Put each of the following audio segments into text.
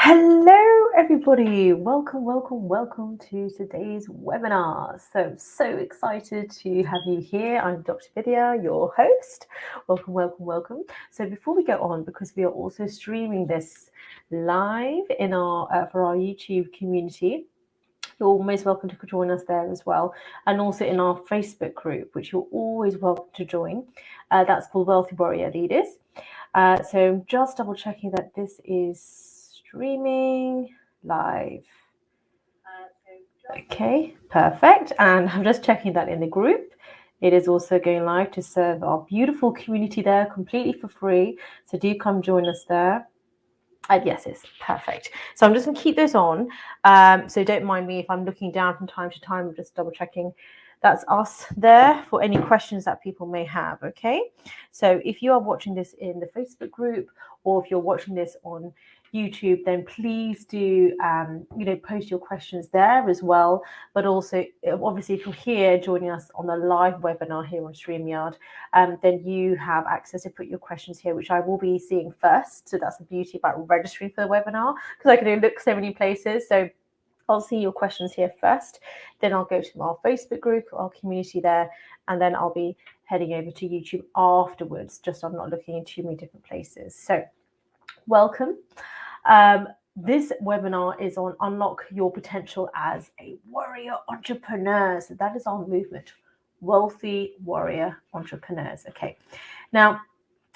Hello, everybody. Welcome to today's webinar. So excited to have you here. I'm Dr. Vidya, your host. Welcome. So before we go on, because we are also streaming this live in our for our YouTube community, you're most welcome to join us there as well, and also in our Facebook group, which you're always welcome to join. That's called Wealthy Warrior Leaders. So just double checking that this is streaming live. Okay, perfect. And I'm just checking that in the group. It is also going live to serve our beautiful community there completely for free. So do come join us there. Yes, it's perfect. So I'm just going to keep those on. So don't mind me if I'm looking down from time to time. I'm just double checking. That's us there for any questions that people may have. Okay. So if you are watching this in the Facebook group, or if you're watching this on YouTube, then please do post your questions there as well. But also, obviously, if you're here joining us on the live webinar here on StreamYard, then you have access to put your questions here, which I will be seeing first. So that's the beauty about registering for the webinar, because I can look so many places. So I'll see your questions here first, then I'll go to our Facebook group, our community there, and then I'll be heading over to YouTube afterwards, just so I'm not looking in too many different places. So welcome. This webinar is on Unlock Your Potential as a Warrior Entrepreneur. So that is our movement, Wealthy Warrior Entrepreneurs. Okay, now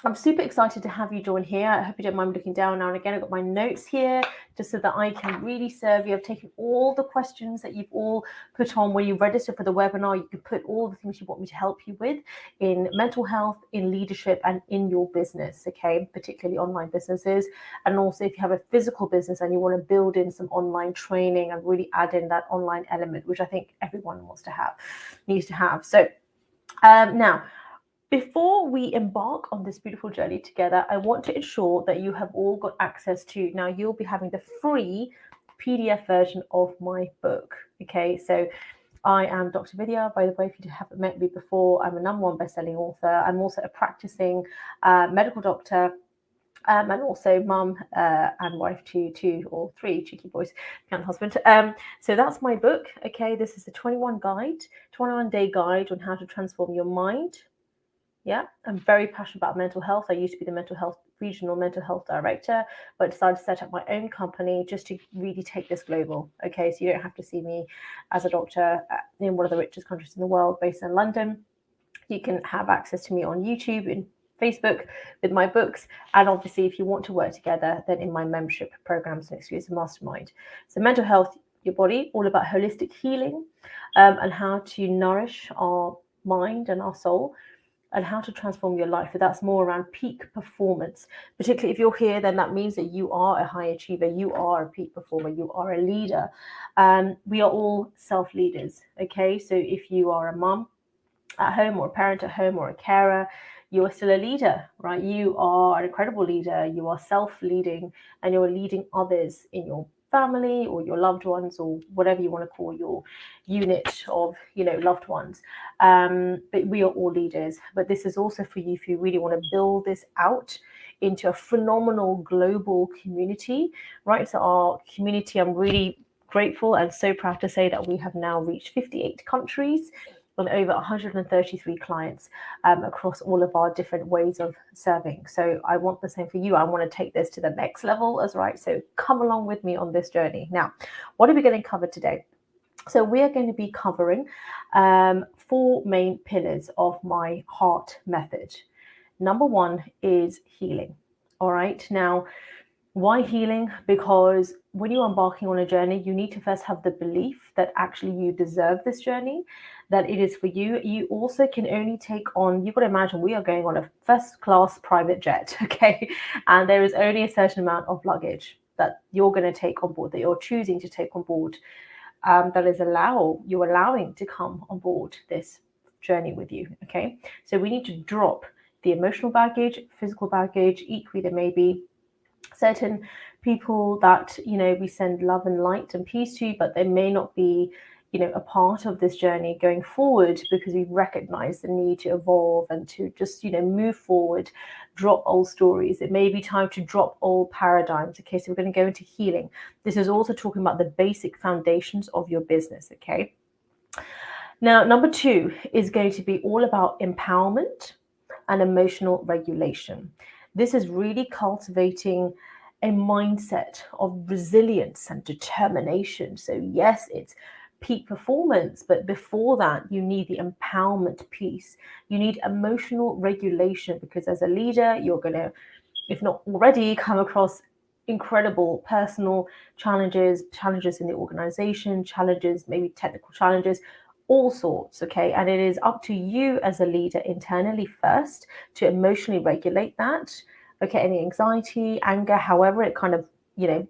I'm super excited to have you join here. I hope you don't mind looking down now and again. I've got my notes here just so that I can really serve you. I've taken all the questions that you've all put on when you register for the webinar. You can put all the things you want me to help you with in mental health, in leadership, and in your business, okay, particularly online businesses. And also if you have a physical business and you want to build in some online training and really add in that online element, which I think everyone needs to have. So now, before we embark on this beautiful journey together, I want to ensure that you have all got access to, now you'll be having the free PDF version of my book. Okay, so I am Dr. Vidya, by the way, if you haven't met me before. I'm a #1 best-selling author. I'm also a practicing medical doctor, and also mum and wife to 2 or 3 cheeky boys, and husband. So that's my book. Okay, this is the 21-day guide on how to transform your mind. Yeah, I'm very passionate about mental health. I used to be the regional mental health director, but decided to set up my own company just to really take this global. Okay, so you don't have to see me as a doctor in one of the richest countries in the world, based in London. You can have access to me on YouTube, in Facebook, with my books, and obviously, if you want to work together, then in my membership programs and exclusive mastermind. So, mental health, your body, all about holistic healing, and how to nourish our mind and our soul, and how to transform your life. So that's more around peak performance. Particularly if you're here, then that means that you are a high achiever, you are a peak performer, you are a leader. We are all self-leaders, okay? So if you are a mum at home, or a parent at home, or a carer, you are still a leader, right? You are an incredible leader. You are self-leading, and you're leading others in your family or your loved ones, or whatever you want to call your unit of loved ones. But we are all leaders. But this is also for you if you really want to build this out into a phenomenal global community, right? So our community, I'm really grateful and so proud to say that we have now reached 58 countries and over 133 clients across all of our different ways of serving. So I want the same for you. I want to take this to the next level as right. So come along with me on this journey. Now, what are we going to cover today? So we are going to be covering 4 main pillars of my heart method. Number 1 is healing. All right. Now, why healing? Because when you're embarking on a journey, you need to first have the belief that actually you deserve this journey, that it is for you. You also can only take on, you've got to imagine we are going on a first-class private jet, okay? And there is only a certain amount of luggage that you're going to take on board, that you're choosing to take on board, that is you're allowing to come on board this journey with you, okay? So we need to drop the emotional baggage, physical baggage. Equally, there may be certain people that we send love and light and peace to, but they may not be a part of this journey going forward, because we've recognized the need to evolve and to just, move forward, drop old stories. It may be time to drop old paradigms. Okay, so we're going to go into healing. This is also talking about the basic foundations of your business. Okay. Now, number 2 is going to be all about empowerment and emotional regulation. This is really cultivating a mindset of resilience and determination. So, yes, it's peak performance, but before that, you need the empowerment piece. You need emotional regulation, because as a leader, you're going to, if not already, come across incredible personal challenges in the organization, challenges, maybe technical challenges, all sorts. Okay, and it is up to you as a leader internally first to emotionally regulate that. Okay, any anxiety, anger, however it kind of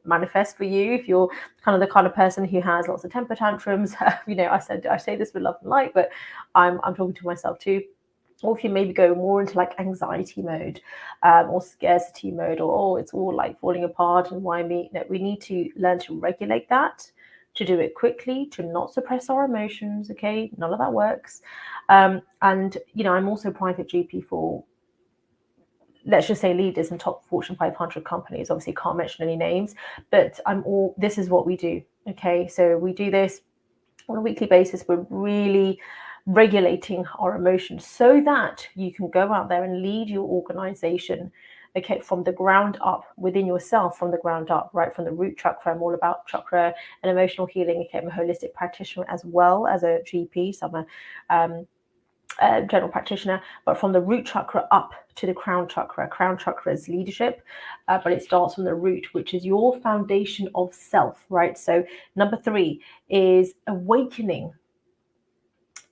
manifests for you. If you're kind of the kind of person who has lots of temper tantrums, I say this with love and light, but I'm talking to myself too. Or if you maybe go more into like anxiety mode, or scarcity mode, or it's all like falling apart and why me? No, we need to learn to regulate that, to do it quickly, to not suppress our emotions. Okay, none of that works. And I'm also private GP for, let's just say, leaders in top Fortune 500 companies. Obviously, can't mention any names, but this is what we do. Okay, so we do this on a weekly basis. We're really regulating our emotions so that you can go out there and lead your organization, okay, from the ground up, within yourself, from the ground up, right from the root chakra. I'm all about chakra and emotional healing. Okay, I'm a holistic practitioner as well as a GP, so I'm a general practitioner, but from the root chakra up to the crown chakra. Crown chakra is leadership, but it starts from the root, which is your foundation of self, right? So number 3 is awakening,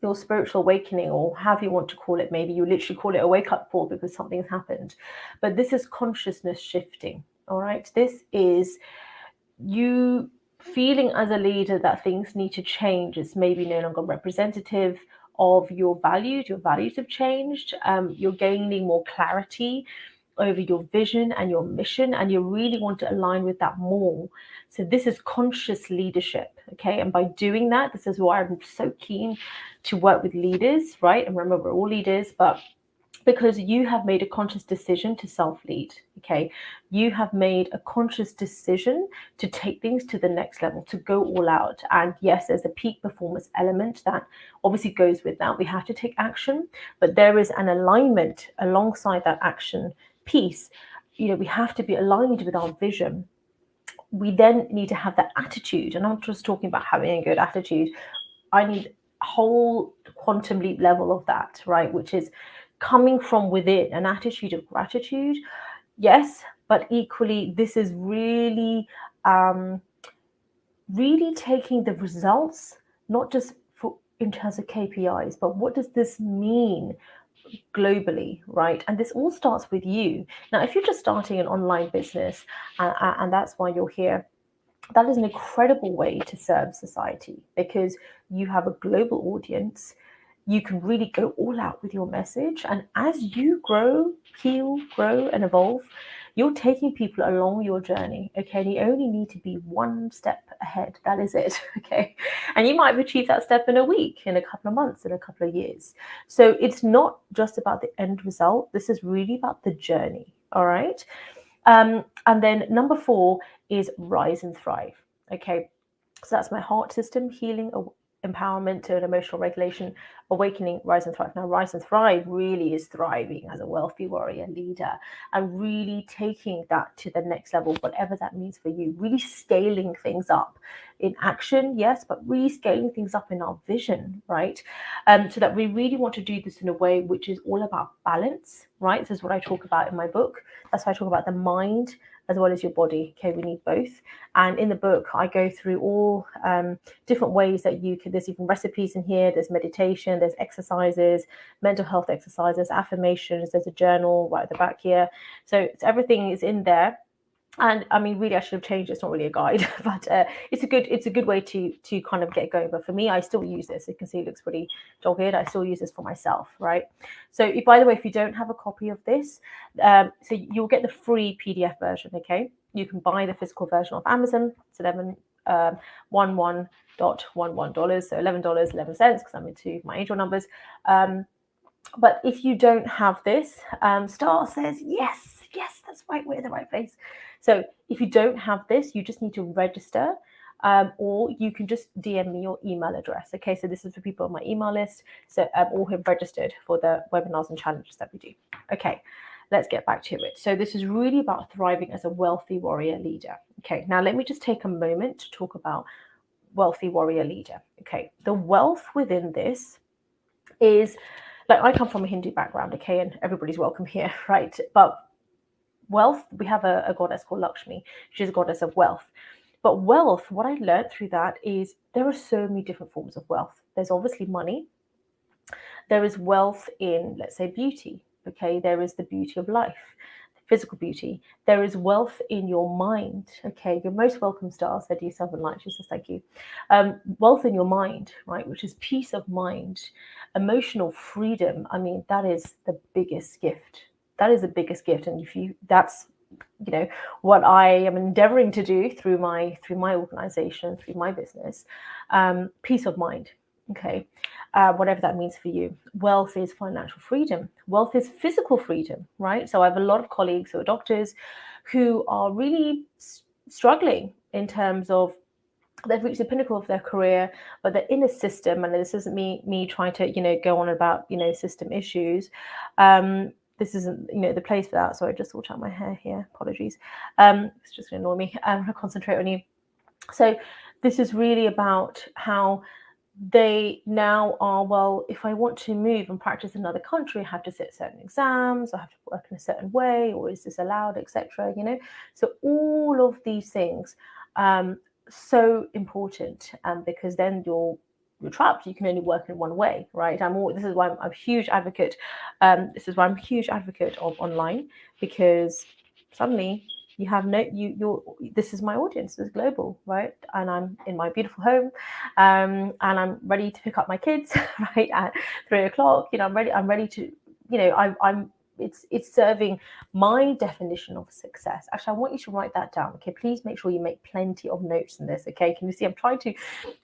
your spiritual awakening, or however you want to call it. Maybe you literally call it a wake-up call because something's happened, but this is consciousness shifting. All right, this is you feeling as a leader that things need to change. It's maybe no longer representative of your values. Your values have changed. You're gaining more clarity over your vision and your mission, and you really want to align with that more. So this is conscious leadership. Okay, and by doing that, this is why I'm so keen to work with leaders, right? And remember, we're all leaders, but because you have made a conscious decision to self-lead. Okay, you have made a conscious decision to take things to the next level, to go all out. And yes, there's a peak performance element that obviously goes with that. We have to take action, but there is an alignment alongside that action piece. We have to be aligned with our vision. We then need to have that attitude, and I'm not just talking about having a good attitude. I need a whole quantum leap level of that, right? Which is coming from within, an attitude of gratitude. Yes, but equally, this is really, really taking the results, not just in terms of KPIs, but what does this mean globally, right? And this all starts with you. Now, if you're just starting an online business, and that's why you're here, that is an incredible way to serve society, because you have a global audience. You can really go all out with your message. And as you grow, heal, grow, and evolve, you're taking people along your journey. Okay. And you only need to be one step ahead. That is it. Okay. And you might have achieved that step in a week, in a couple of months, in a couple of years. So it's not just about the end result. This is really about the journey. All right. And then number 4 is rise and thrive. Okay, so that's my heart system, healing, empowerment, and emotional regulation, awakening, rise and thrive. Now, rise and thrive really is thriving as a wealthy warrior leader, and really taking that to the next level, whatever that means for you. Really scaling things up in action, yes, but really scaling things up in our vision, right? So that we really want to do this in a way which is all about balance, right? This is what I talk about in my book. That's why I talk about the mind as well as your body. Okay, we need both. And in the book, I go through all different ways that you can, there's even recipes in here, there's meditation, there's exercises, mental health exercises, affirmations, there's a journal right at the back here. So everything is in there. And I mean, really, I should have changed. It's not really a guide, but it's a good way to kind of get going. But for me, I still use this. You can see it looks pretty dogged. I still use this for myself, right? So, by the way, if you don't have a copy of this, so you'll get the free PDF version. Okay, you can buy the physical version off Amazon. It's $11.11, so $11.11 because I'm into my angel numbers. But if you don't have this, Star says, yes, that's right, we're in the right place. So if you don't have this, you just need to register, or you can just DM me your email address. Okay, so this is for people on my email list, so all who have registered for the webinars and challenges that we do. Okay, let's get back to it. So this is really about thriving as a wealthy warrior leader. Okay, now let me just take a moment to talk about wealthy warrior leader. Okay, the wealth within this is, like, I come from a Hindu background, okay, and everybody's welcome here, right? But wealth, we have a goddess called Lakshmi. She's a goddess of wealth. But wealth, what I learned through that is there are so many different forms of wealth. There's obviously money. There is wealth in, let's say, beauty. Okay, there is the beauty of life, physical beauty. There is wealth in your mind. Okay, you're most welcome, Star, said you Southern Light. She says thank you. Wealth in your mind, right, which is peace of mind, emotional freedom. I mean, that is the biggest gift. That is the biggest gift, and that's what I am endeavoring to do through my organization, through my business. Peace of mind. Okay, whatever that means for you. Wealth is financial freedom. Wealth is physical freedom, right? So I have a lot of colleagues who are doctors who are really struggling in terms of they've reached the pinnacle of their career, but they're in a system, and this isn't me trying to go on about system issues. This isn't the place for that. Sorry, I just sort out my hair here. Apologies. It's just going to annoy me. I'm going to concentrate on you. So this is really about how they now are, well, if I want to move and practice in another country, I have to sit certain exams, I have to work in a certain way, or is this allowed, etc. So all of these things, so important, because then you're trapped. You can only work in one way, right? This is why I'm a huge advocate. This is why I'm a huge advocate of online, because suddenly you have this is my audience, this is global, right? And I'm in my beautiful home, and I'm ready to pick up my kids right at 3:00. I'm ready to, it's serving my definition of success. Actually, I want you to write that down. Okay, please make sure you make plenty of notes in this. Okay, can you see I'm trying to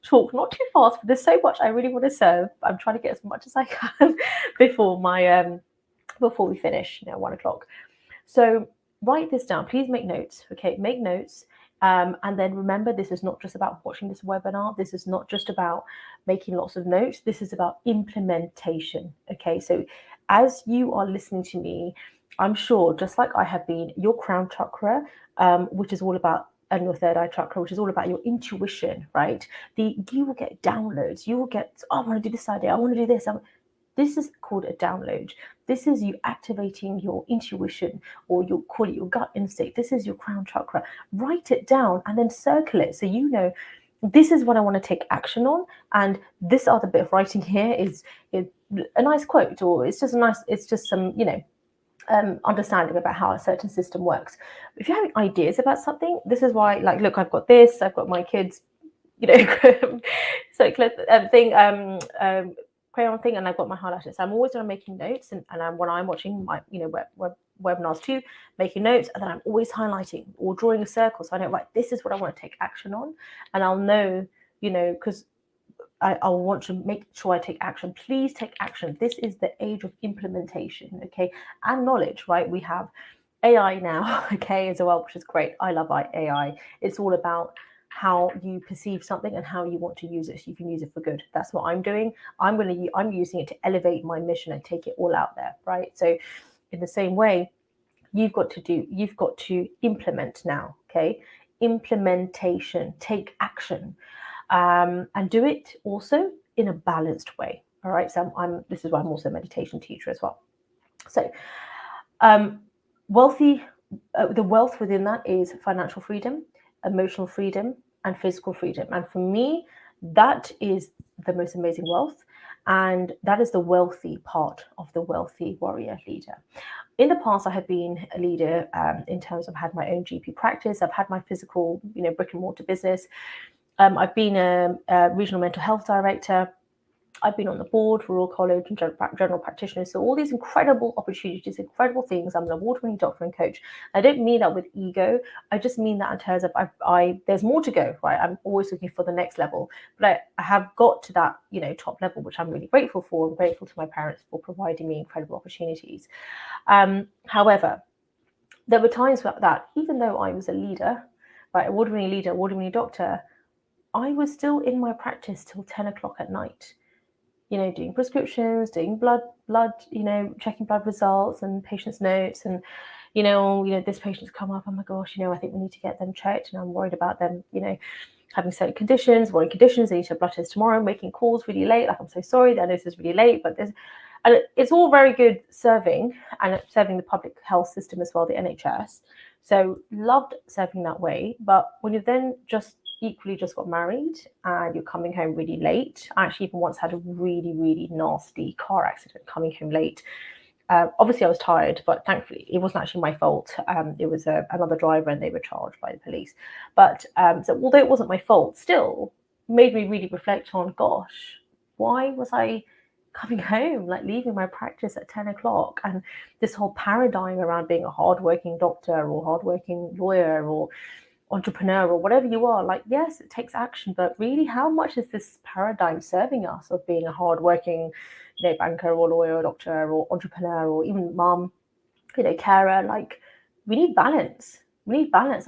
talk not too fast, but there's so much I really want to serve. I'm trying to get as much as I can before we finish, 1:00. So write this down. Please make notes. Okay, make notes. And then remember, this is not just about watching this webinar. This is not just about making lots of notes. This is about implementation. Okay, so as you are listening to me, I'm sure, just like I have been, your crown chakra, which is all about, and your third eye chakra, which is all about your intuition, right? You will get downloads. You will get, I want to do this idea. I want to do this. This is called a download. This is you activating your intuition, or you'll call it your gut instinct. This is your crown chakra. Write it down and then circle it so you know this is what I want to take action on. And this other bit of writing here is a nice quote, or it's just some, understanding about how a certain system works. If you're having ideas about something, this is why, like, look, I've got this, I've got my kids, thing, crayon thing, and I've got my highlighters. So I'm always making notes, and when I'm watching my webinars too, making notes, and then I'm always highlighting or drawing a circle, so I know, right, this is what I want to take action on, and I'll know, because I'll want to make sure I take action. Please take action. This is the age of implementation, okay, and knowledge, right? We have AI now, okay, as well, which is great. I love AI. It's all about how you perceive something and how you want to use it, so you can use it for good. That's what I'm doing. I'm using it to elevate my mission and take it all out there, right? So in the same way, you've got to implement now, okay? Implementation, take action, and do it also in a balanced way. All right. So this is why I'm also a meditation teacher as well. So the wealth within that is financial freedom, emotional freedom, and physical freedom. And for me, that is the most amazing wealth. And that is the wealthy part of the wealthy warrior leader. In the past, I have been a leader in terms of had my own GP practice. I've had my physical, brick and mortar business. I've been a regional mental health director. I've been on the board for Royal College and general practitioners. So all these incredible opportunities, incredible things. I'm an award-winning doctor and coach. I don't mean that with ego. I just mean that in terms of there's more to go, right? I'm always looking for the next level. But I have got to that, top level, which I'm really grateful for. I'm grateful to my parents for providing me incredible opportunities. However, there were times that even though I was a leader, right, award-winning leader, award-winning doctor, I was still in my practice till 10 o'clock at night. Doing prescriptions, doing blood, checking blood results and patients' notes, and this patient's come up. Oh my gosh, I think we need to get them checked, and I'm worried about them, having certain conditions, worrying conditions. They need to have blood tests tomorrow. I'm making calls really late. Like, I'm so sorry, I know this is really late, but and it's all very good serving the public health system as well, the NHS. So loved serving that way. But when you then equally just got married and you're coming home really late. I actually even once had a really, really nasty car accident coming home late. Obviously I was tired, but thankfully it wasn't actually my fault. It was another driver and they were charged by the police. But so although it wasn't my fault, still made me really reflect on, gosh, why was I coming home, like leaving my practice at 10 o'clock? And this whole paradigm around being a hardworking doctor or hardworking lawyer or entrepreneur or whatever you are, like, yes, it takes action, but really, how much is this paradigm serving us of being a hardworking, banker or lawyer or doctor or entrepreneur or even mom, carer? Like, we need balance.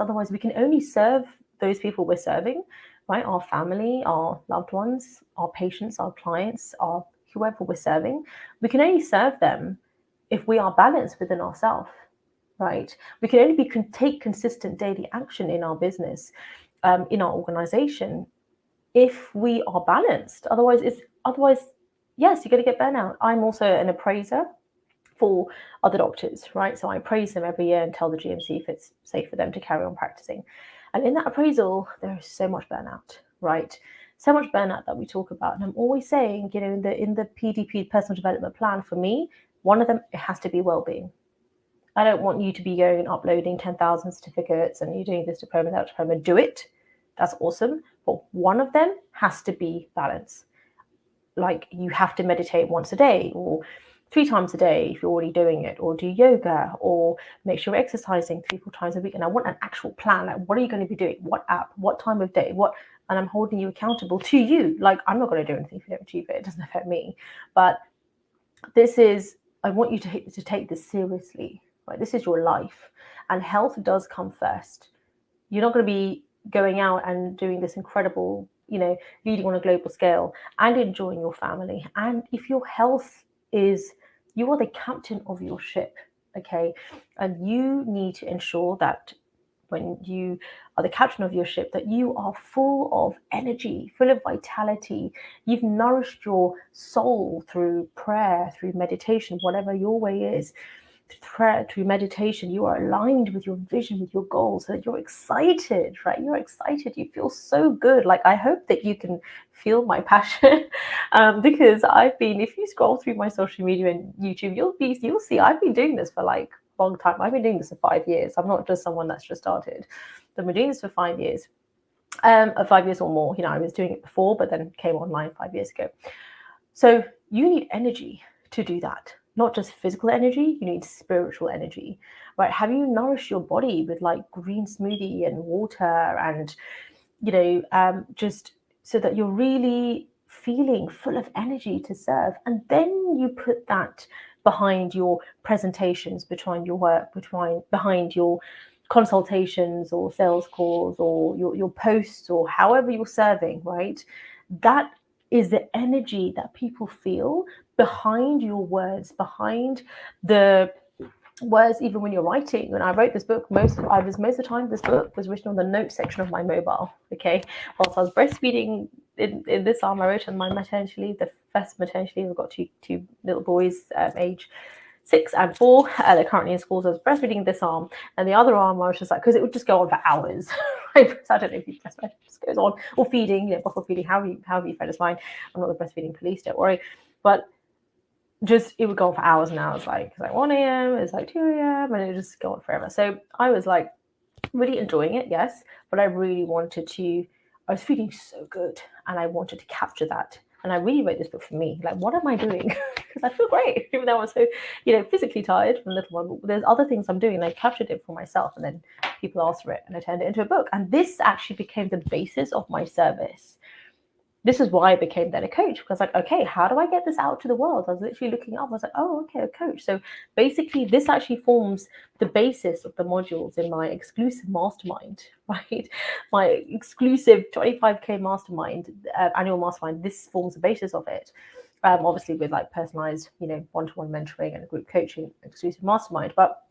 Otherwise we can only serve those people we're serving, right? Our family, our loved ones, our patients, our clients, our whoever we're serving. We can only serve them if we are balanced within ourselves. Right, we can only take consistent daily action in our business, in our organization, if we are balanced. Otherwise, yes, you're going to get burnout. I'm also an appraiser for other doctors, right? So I appraise them every year and tell the GMC if it's safe for them to carry on practicing. And in that appraisal, there is so much burnout, right? So much burnout that we talk about. And I'm always saying, in the PDP, personal development plan, for me, one of them, it has to be well-being. I don't want you to be going and uploading 10,000 certificates and you're doing this diploma, that diploma. Do it. That's awesome. But one of them has to be balance. Like, you have to meditate once a day or 3 times a day if you're already doing it, or do yoga, or make sure you're exercising 3-4 times a week. And I want an actual plan. Like, what are you going to be doing? What app? What time of day? What? And I'm holding you accountable to you. Like, I'm not going to do anything if you don't achieve it. It doesn't affect me. But I want you to take this seriously. Right? This is your life, and health does come first. You're not going to be going out and doing this incredible, leading on a global scale and enjoying your family. And if your health you are the captain of your ship, okay? And you need to ensure that when you are the captain of your ship, that you are full of energy, full of vitality. You've nourished your soul through prayer, through meditation, whatever your way is. Prayer, through meditation, you are aligned with your vision, with your goals, so that you're excited, right? You're excited. You feel so good. Like, I hope that you can feel my passion, because if you scroll through my social media and YouTube, you'll see I've been doing this for like a long time. I've been doing this for 5 years. I'm not just someone that's just started. I've been doing this for 5 years, 5 years or more. I was doing it before, but then came online 5 years ago. So you need energy to do that. Not just physical energy, you need spiritual energy, right? Have you nourished your body with like green smoothie and water and, just so that you're really feeling full of energy to serve? And then you put that behind your presentations, behind your work, behind your consultations or sales calls or your posts or however you're serving, right? That is the energy that people feel behind your words, behind the words, even when you're writing. When I wrote this book, most of the time this book was written on the notes section of my mobile, okay? Whilst I was breastfeeding in this arm, I wrote on my maternity leave, the first maternity leave. I've got two little boys, age 6 and 4. They're currently in school, so I was breastfeeding this arm, and the other arm I was just like, because it would just go on for hours. Right? So I don't know if you breastfeed, it just goes on, or feeding, bottle feeding, however you fed is fine. I'm not the breastfeeding police, don't worry. But just, it would go on for hours and hours. Like, it's like 1 a.m, it's like 2 a.m, and it would just go on forever. So I was like really enjoying it, yes, but I really wanted to. I was feeling so good, and I wanted to capture that. And And I really wrote this book for me. Like, what am I doing? Because I feel great, even though I'm so, physically tired from the little one. But there's other things I'm doing. I captured it for myself, and then people asked for it, and I turned it into a book. And this actually became the basis of my service. This is why I became then a coach, because like, okay, how do I get this out to the world? I was literally looking up. I was like, oh, okay, a coach. So basically, this actually forms the basis of the modules in my exclusive mastermind, right? My exclusive 25K mastermind, annual mastermind. This forms the basis of it. Obviously, with like personalized, one-to-one mentoring and group coaching, exclusive mastermind. But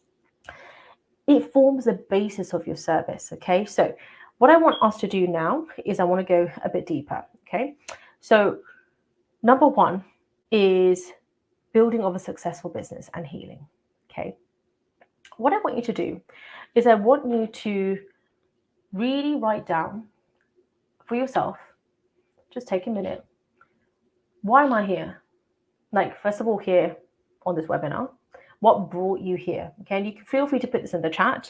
it forms the basis of your service. Okay, so what I want us to do now is I want to go a bit deeper. Okay, so number one is building of a successful business and healing. Okay, what I want you to do is I want you to really write down for yourself, just take a minute. Why am I here? Like, first of all, here on this webinar, what brought you here? Okay, and you can feel free to put this in the chat.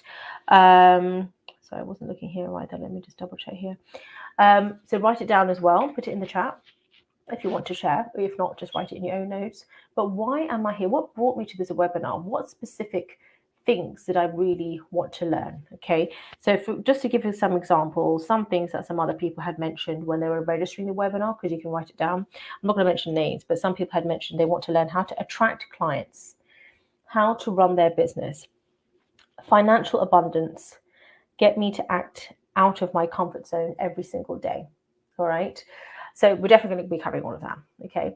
So I wasn't looking here right then. Let me just double check here. So write it down as well. Put it in the chat if you want to share. Or if not, just write it in your own notes. But why am I here? What brought me to this webinar? What specific things did I really want to learn? Okay, so just to give you some examples, some things that some other people had mentioned when they were registering the webinar, because you can write it down. I'm not going to mention names, but some people had mentioned they want to learn how to attract clients, how to run their business, financial abundance, get me to act out of my comfort zone every single day. All right. So we're definitely going to be covering all of that. Okay.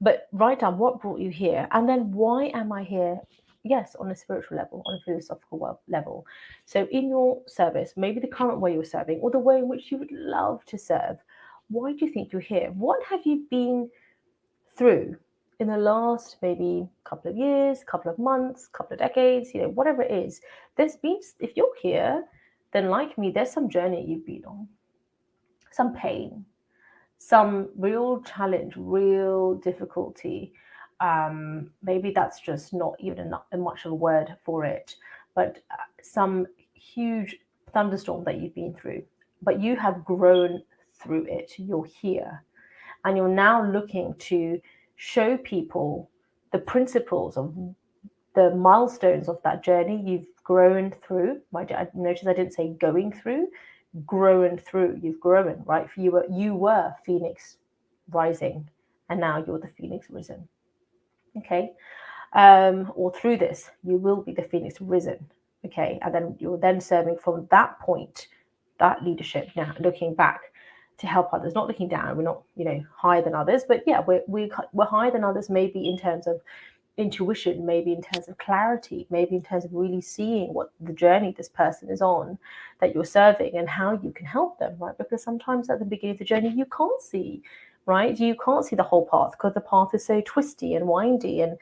But write down what brought you here, and then why am I here? Yes, on a spiritual level, on a philosophical level. So in your service, maybe the current way you're serving, or the way in which you would love to serve, why do you think you're here? What have you been through in the last maybe couple of years, couple of months, couple of decades, whatever it is? There's been, if you're here, then like me, there's some journey you've been on, some pain, some real challenge, real difficulty. Maybe that's just not even much of a word for it, but some huge thunderstorm that you've been through, but you have grown through it. You're here, and you're now looking to show people the principles of the milestones of that journey you've grown through. Notice I didn't say going through, grown through. You've grown, right? You were Phoenix rising, and now you're the Phoenix risen. Okay, or through this, you will be the Phoenix risen. Okay, and then you're then serving from that point, that leadership. Now looking back to help others, not looking down. We're not, higher than others, but yeah, we're higher than others. Maybe in terms of intuition, maybe in terms of clarity, maybe in terms of really seeing what the journey this person is on that you're serving and how you can help them, right? Because sometimes at the beginning of the journey, you can't see, right? You can't see the whole path because the path is so twisty and windy, and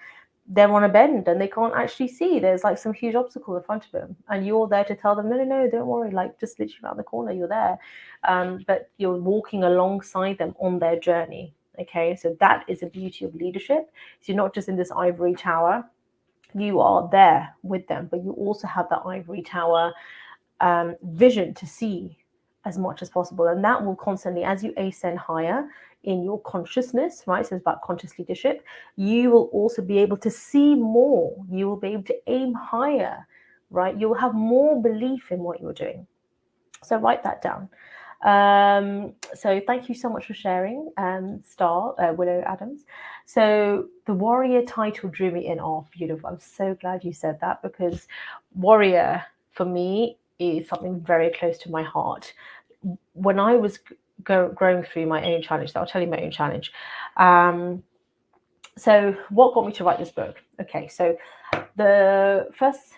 they're on a bend and they can't actually see. There's like some huge obstacle in front of them, and you're there to tell them, no, don't worry, like just literally around the corner, you're there. But you're walking alongside them on their journey. Okay, so that is the beauty of leadership. So you're not just in this ivory tower, you are there with them, but you also have that ivory tower vision to see as much as possible. And that will constantly, as you ascend higher in your consciousness, right? So it's about conscious leadership. You will also be able to see more. You will be able to aim higher, right? You will have more belief in what you're doing. So write that down. So thank you so much for sharing, Willow Adams. So the warrior title drew me in. Oh, beautiful. I'm so glad you said that, because warrior for me is something very close to my heart. When I was growing through my own challenge, so I'll tell you my own challenge. So what got me to write this book? Okay, so first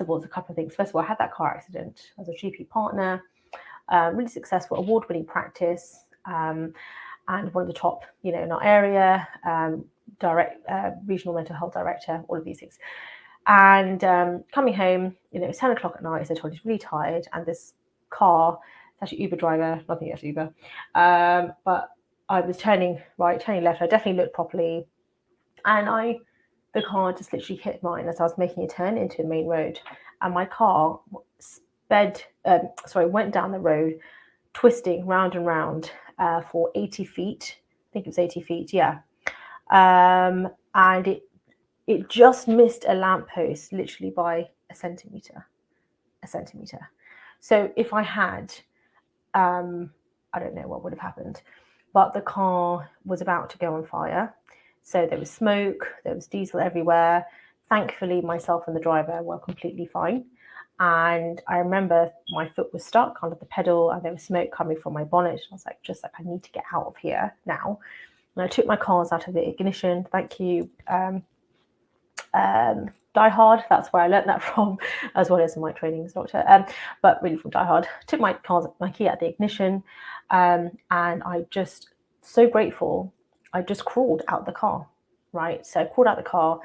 of all, there's a couple of things. First of all, I had that car accident. I was a GP partner, really successful, award-winning practice, and one of the top, in our area, regional mental health director, all of these things. And coming home, it's 10 o'clock at night, as I told you, really tired, and this car, it's actually Uber driver, nothing against Uber, but I was turning right, turning left. I definitely looked properly, and the car just literally hit mine as I was making a turn into a main road, and my car went down the road twisting round and round for 80 feet. I think it was 80 feet, yeah. And it just missed a lamppost literally by a centimetre. So if I had, I don't know what would have happened, but the car was about to go on fire. So there was smoke, there was diesel everywhere. Thankfully, myself and the driver were completely fine. And I remember my foot was stuck under the pedal and there was smoke coming from my bonnet. I was like, I need to get out of here now. And I took my cars out of the ignition. Thank you. Die Hard, that's where I learned that from, as well as my training as a doctor, but really from Die Hard. Took my key out the ignition, and I just, so grateful, I just crawled out the car, right? So I crawled out the car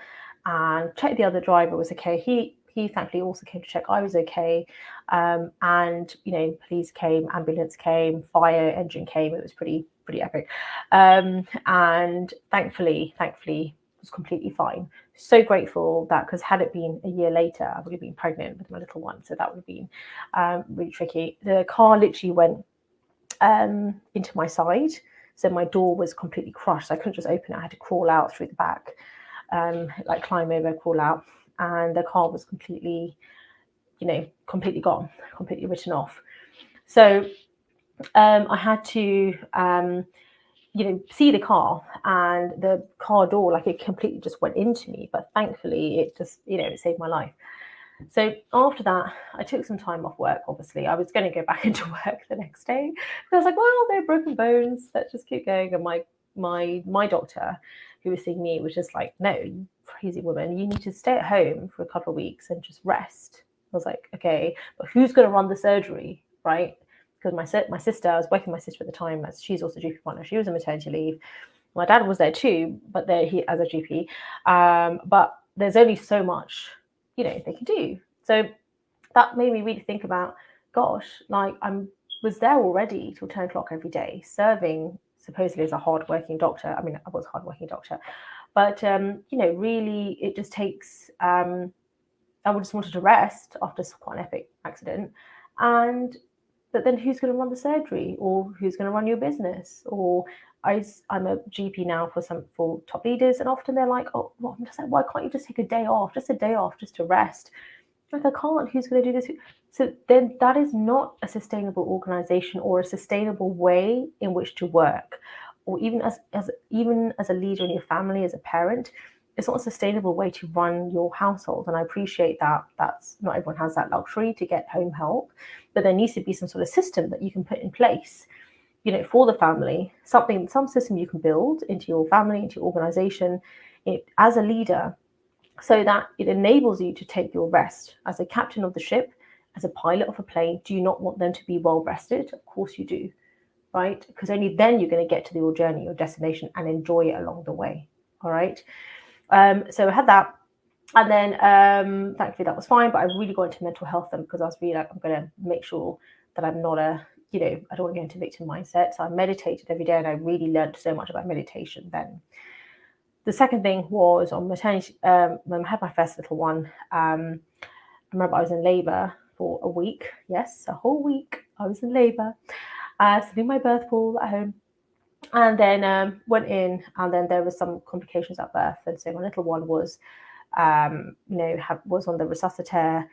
and checked the other driver was okay. He thankfully also came to check I was okay, and police came, ambulance came, fire engine came. It was pretty epic, and thankfully was completely fine. So grateful that, because had it been a year later, I would have been pregnant with my little one, so that would have been really tricky. The car literally went into my side, so my door was completely crushed. So I couldn't just open it. I had to crawl out through the back, like climb over, crawl out, and the car was completely gone, completely written off. So I had to see the car, and the car door, like, it completely just went into me, but thankfully it just it saved my life. So after that, I took some time off work. Obviously, I was going to go back into work the next day, but I was like, well, they're broken bones, let's just keep going. And my doctor, who was seeing me, was just like, no, you crazy woman, you need to stay at home for a couple of weeks and just rest. I was like, okay, but who's going to run the surgery, right? Because my sister, I was working with my sister at the time, as she's also GP partner. She was on maternity leave. My dad was there too, but he as a GP. But there's only so much, they can do. So that made me really think about, gosh, like, was there already till 10 o'clock every day, serving supposedly as a hardworking doctor. I mean, I was a hardworking doctor, but really, it just takes. I just wanted to rest after quite an epic accident, but then who's going to run the surgery, or who's going to run your business? Or I'm a GP now for top leaders, and often they're like, oh, well, I'm just like, why can't you just take a day off, just to rest? Like, I can't. Who's going to do this? So then that is not a sustainable organization or a sustainable way in which to work, or even as a leader in your family, as a parent. It's not a sustainable way to run your household. And I appreciate that that's not everyone has that luxury to get home help, but there needs to be some sort of system that you can put in place, for the family, some system you can build into your family, into your organization, as a leader, so that it enables you to take your rest. As a captain of the ship, as a pilot of a plane, do you not want them to be well rested? Of course you do, right? Because only then you're going to get to your journey, your destination, and enjoy it along the way. All right. So I had that, and then thankfully that was fine. But I really got into mental health then, because I was really like, I'm going to make sure that I'm not I don't want to go into victim mindset. So I meditated every day, and I really learned so much about meditation then. The second thing was on maternity. When I had my first little one, I remember I was in labour for a week. Yes, a whole week I was in labour, sitting in my birth pool at home. And then went in, and then there was some complications at birth. And so my little one was, was on the resuscitator,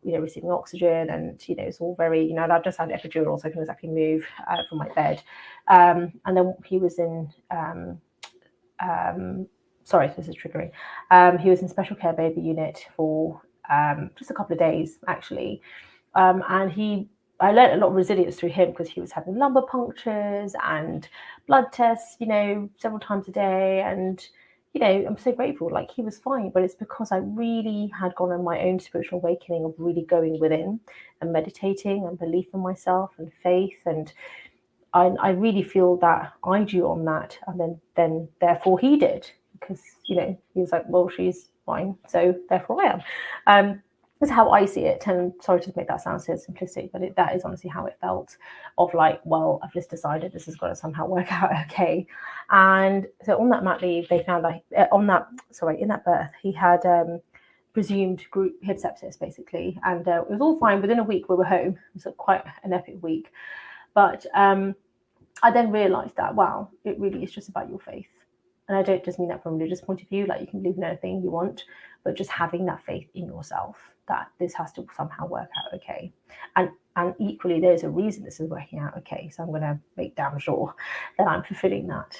receiving oxygen, and it's all very, I just had epidural, so I couldn't exactly move from my bed. And then he was in, sorry, this is triggering. He was in special care baby unit for just a couple of days actually, and I learned a lot of resilience through him, because he was having lumbar punctures and blood tests, several times a day. And, I'm so grateful. Like, he was fine, but it's because I really had gone on my own spiritual awakening of really going within and meditating and belief in myself and faith. And I really feel that I drew on that. And then therefore he did, because, he was like, well, she's fine, so therefore I am. That's how I see it. And sorry to make that sound so simplistic, but that is honestly how it felt, of like, well, I've just decided this has got to somehow work out okay. And so on that mat leave, they found that in that birth, he had presumed group hip sepsis, basically. And it was all fine. Within a week, we were home. It was quite an epic week. But I then realized that, wow, it really is just about your faith. And I don't just mean that from a religious point of view, like you can believe in anything you want, but just having that faith in yourself that this has to somehow work out okay. And equally, there's a reason this is working out okay. So I'm going to make damn sure that I'm fulfilling that.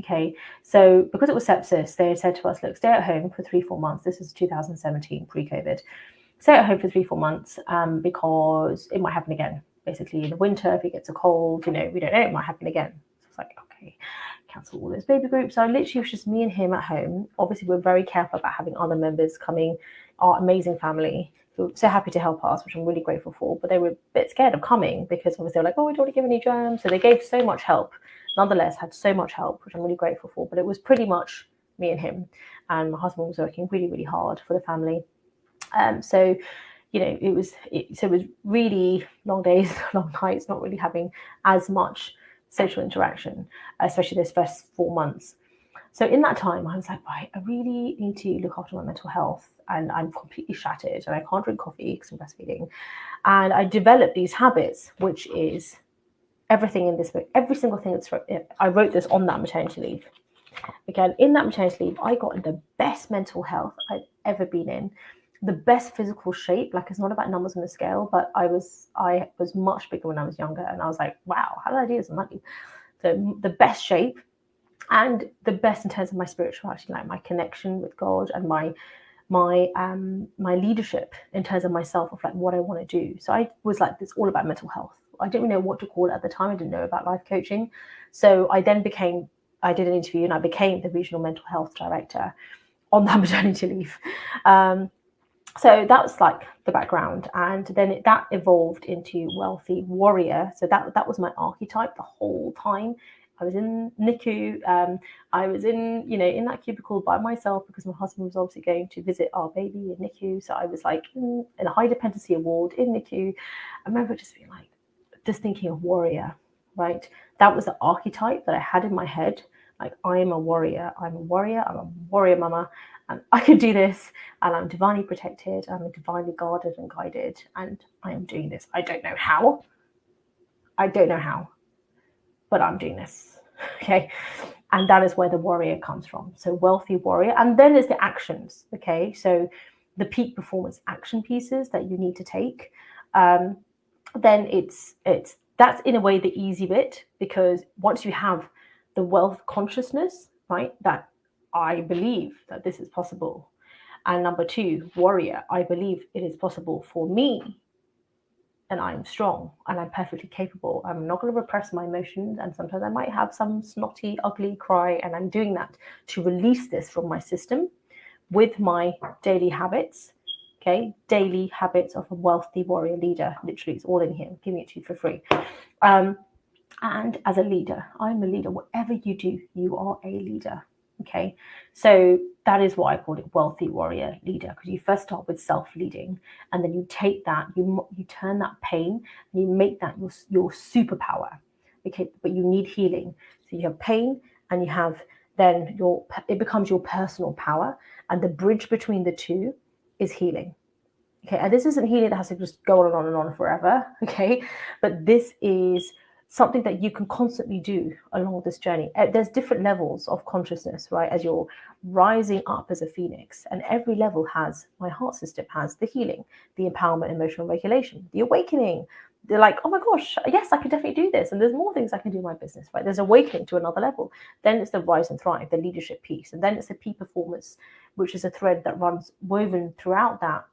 Okay. So because it was sepsis, they said to us, look, stay at home for 3-4 months. This is 2017, pre-COVID. Stay at home for 3-4 months because it might happen again. Basically, in the winter, if it gets a cold, we don't know, it might happen again. So it's like, okay, cancel all those baby groups. So literally, it was just me and him at home. Obviously, we're very careful about having other members coming, our amazing family, who are so happy to help us, which I'm really grateful for. But they were a bit scared of coming because obviously they're like, oh, we don't want to give any germs. So they gave so much help. Nonetheless, had so much help, which I'm really grateful for. But it was pretty much me and him. And my husband was working really, really hard for the family. So it was really long days, long nights, not really having as much social interaction, especially those first 4 months. So in that time, I was like, right, I really need to look after my mental health, and I'm completely shattered, and I can't drink coffee because I'm breastfeeding. And I developed these habits, which is everything in this book, every single thing I wrote this on that maternity leave. Again, in that maternity leave, I got in the best mental health I've ever been in, the best physical shape. Like, it's not about numbers on the scale, but I was much bigger when I was younger, and I was like, wow, how did I do this? So the best shape, and the best in terms of my spirituality, like my connection with God, and my leadership in terms of myself, of like what I want to do. So I was like, it's all about mental health. I didn't know what to call it at the time. I didn't know about life coaching. So I did an interview, and I became the regional mental health director on that maternity leave. So that was like the background, and then that evolved into wealthy warrior. So that was my archetype the whole time. I was in NICU. I was in that cubicle by myself because my husband was obviously going to visit our baby in NICU. So I was like in a high dependency ward in NICU. I remember just thinking of warrior, right? That was the archetype that I had in my head. Like, I am a warrior. I'm a warrior mama, and I can do this, and I'm divinely protected. I'm divinely guarded and guided, and I am doing this. I don't know how, but I'm doing this. Okay. And that is where the warrior comes from. So wealthy warrior. And then there's the actions. Okay. So the peak performance action pieces that you need to take. Then that's in a way the easy bit, because once you have the wealth consciousness, right, that I believe that this is possible. And number 2, warrior, I believe it is possible for me, and I'm strong, and I'm perfectly capable. I'm not going to repress my emotions, and sometimes I might have some snotty, ugly cry, and I'm doing that to release this from my system with my daily habits. Okay, daily habits of a wealthy warrior leader. Literally, it's all in here. I'm giving it to you for free. And as a leader, I'm a leader. Whatever you do, you are a leader. Okay, so that is why I call it wealthy warrior leader, because you first start with self-leading, and then you take that, you turn that pain, and you make that your superpower. Okay, but you need healing. So you have pain, and you have then it becomes your personal power, and the bridge between the two is healing. Okay, and this isn't healing that has to just go on and on forever. Okay, but this is something that you can constantly do along this journey. There's different levels of consciousness, right? As you're rising up as a phoenix, and every level my heart system has the healing, the empowerment, emotional regulation, the awakening. They're like, oh my gosh, yes, I can definitely do this. And there's more things I can do in my business, right? There's awakening to another level. Then it's the rise and thrive, the leadership piece. And then it's the peak performance, which is a thread that runs woven throughout that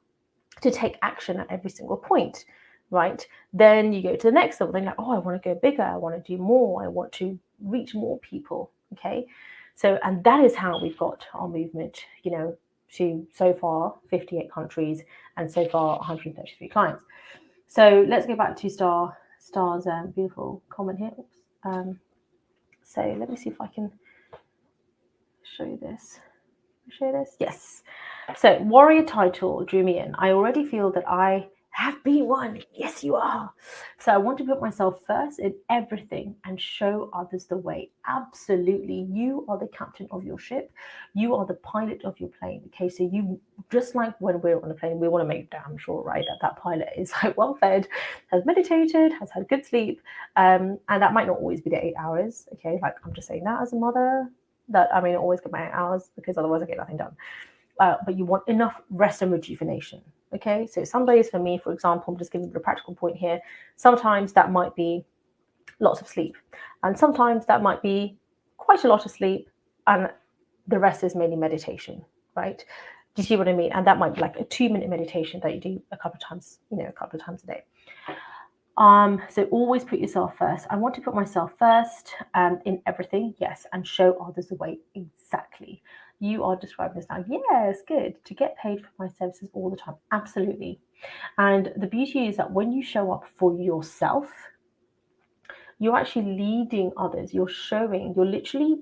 to take action at every single point. Right, then you go to the next level. Then you're like, oh, I want to go bigger. I want to do more. I want to reach more people. Okay, so, and that is how we've got our movement, to so far 58 countries and so far 133 clients. So let's go back to Star's beautiful comment here. So let me see if I can show this. Yes. So warrior title drew me in. I already feel that I have been one. Yes, you are. So I want to put myself first in everything and show others the way. Absolutely. You are the captain of your ship. You are the pilot of your plane. Okay. So you, just like when we're on a plane, we want to make damn sure, right, that that pilot is like well fed, has meditated, has had good sleep. And that might not always be the 8 hours. Okay. Like I'm just saying that as a mother, that I mean, I always get my 8 hours because otherwise I get nothing done. But you want enough rest and rejuvenation. Okay, so some days for me, for example, I'm just giving you a practical point here. Sometimes that might be lots of sleep, and sometimes that might be quite a lot of sleep, and the rest is mainly meditation, right? Do you see what I mean? And that might be like a 2-minute meditation that you do a couple of times, a couple of times a day. So always put yourself first. I want to put myself first in everything, yes, and show others the way. Exactly. You are describing this now. Yes, good. To get paid for my services all the time. Absolutely. And the beauty is that when you show up for yourself, you're actually leading others. You're literally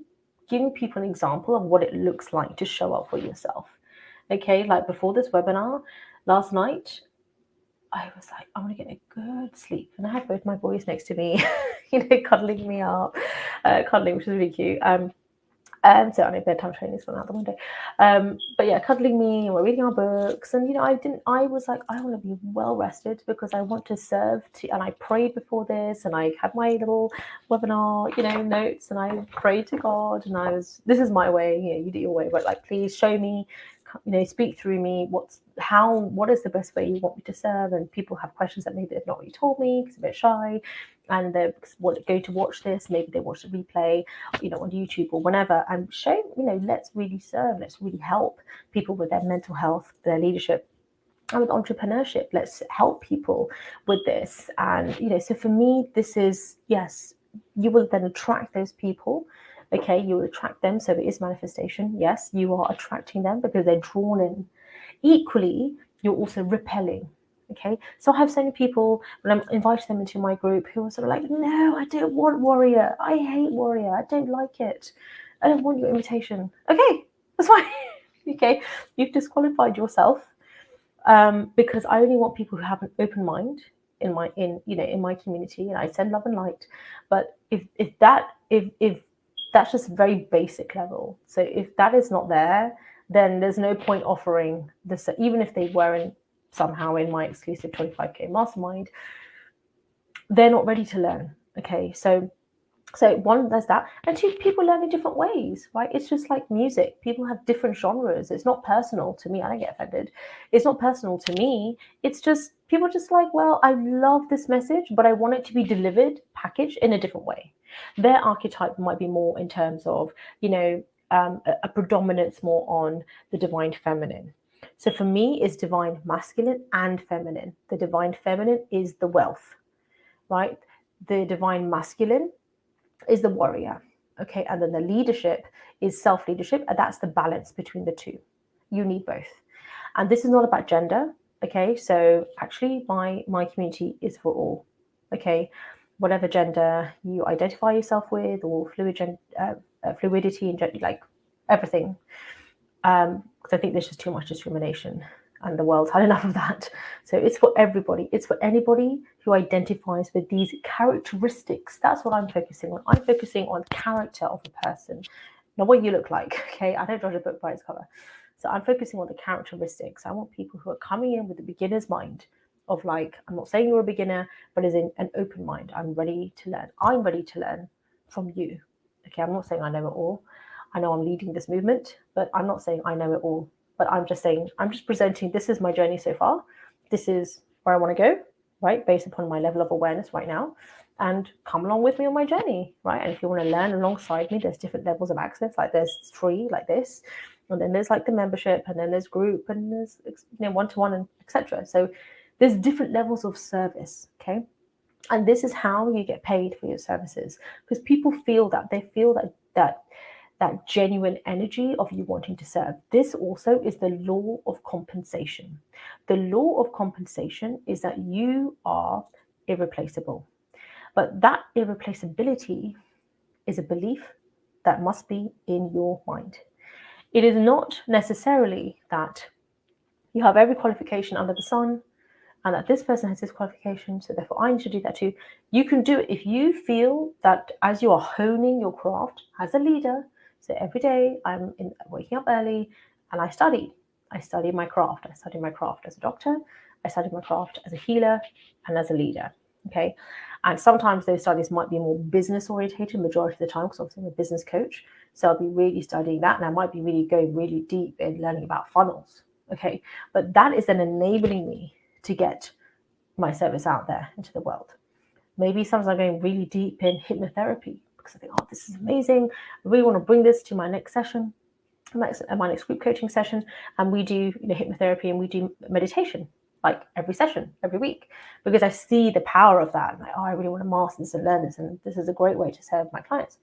giving people an example of what it looks like to show up for yourself. Okay, like before this webinar last night, I was like, I want to get a good sleep. And I had both my boys next to me, cuddling me up, cuddling, which is really cute. So I know bedtime training is gone out the window. But yeah, cuddling me, and we're reading our books. And, I was like, I want to be well rested because I want to serve and I prayed before this and I had my little webinar, notes, and I prayed to God, and this is my way, you do your way, but like, please show me, speak through me, what is the best way you want me to serve? And people have questions that maybe they've not really told me because they're a bit shy, and they're going to watch this, maybe they watch the replay, on YouTube or whenever, and show, let's really serve, let's really help people with their mental health, their leadership, and with entrepreneurship. Let's help people with this. And, so for me, this is, yes, you will then attract those people. Okay, you will attract them. So it is manifestation. Yes, you are attracting them because they're drawn in. Equally, you're also repelling. Okay, so I have so many people when I'm inviting them into my group who are sort of like, no, I don't want warrior. I hate warrior. I don't like it. I don't want your invitation. Okay, that's fine. Okay, you've disqualified yourself because I only want people who have an open mind in my community, and I send love and light. But if that's just very basic level. So if that is not there, then there's no point offering this, even if they weren't somehow in my exclusive 25K mastermind. They're not ready to learn. Okay, so one, there's that, and two, people learn in different ways, right? It's just like music. People have different genres. It's not personal to me. I don't get offended. It's not personal to me. It's just people just like, well, I love this message, but I want it to be delivered, packaged in a different way. Their archetype might be more in terms of, a predominance more on the divine feminine. So for me, it's divine masculine and feminine. The divine feminine is the wealth, right? The divine masculine is the warrior. Okay, and then the leadership is self-leadership, and that's the balance between the two. You need both. And this is not about gender. Okay, so actually my community is for all. Okay, whatever gender you identify yourself with, or fluidity and gender, like everything. Because I think there's just too much discrimination, and the world's had enough of that. So it's for everybody. It's for anybody who identifies with these characteristics. That's what I'm focusing on. I'm focusing on character of a person, not what you look like. Okay, I don't judge a book by its cover. So I'm focusing on the characteristics. I want people who are coming in with a beginner's mind of like, I'm not saying you're a beginner, but as in an open mind. I'm ready to learn. I'm ready to learn from you. Okay, I'm not saying I know it all. I know I'm leading this movement, but I'm not saying I know it all. But I'm just saying, I'm just presenting, this is my journey so far. This is where I want to go, right? Based upon my level of awareness right now. And come along with me on my journey, right? And if you want to learn alongside me, there's different levels of access. Like there's free, like this. And then there's like the membership, and then there's group, and there's one-to-one, and etc. So there's different levels of service, okay? And this is how you get paid for your services, because people feel that. They feel that genuine energy of you wanting to serve. This also is the law of compensation. The law of compensation is that you are irreplaceable. But that irreplaceability is a belief that must be in your mind. It is not necessarily that you have every qualification under the sun and that this person has this qualification, so therefore I need to do that too. You can do it if you feel that as you are honing your craft as a leader. So every day I'm waking up early and I study my craft. I study my craft as a doctor, I study my craft as a healer and as a leader. Okay. And sometimes those studies might be more business orientated majority of the time, because obviously I'm a business coach. So I'll be really studying that, and I might be really going really deep in learning about funnels. Okay. But that is then enabling me to get my service out there into the world. Maybe sometimes I'm going really deep in hypnotherapy because I think, oh, this is amazing. I really want to bring this to my next session, my next group coaching session. And we do hypnotherapy and we do meditation like every session, every week, because I see the power of that. I'm like, oh, I really want to master this and learn this. And this is a great way to serve my clients.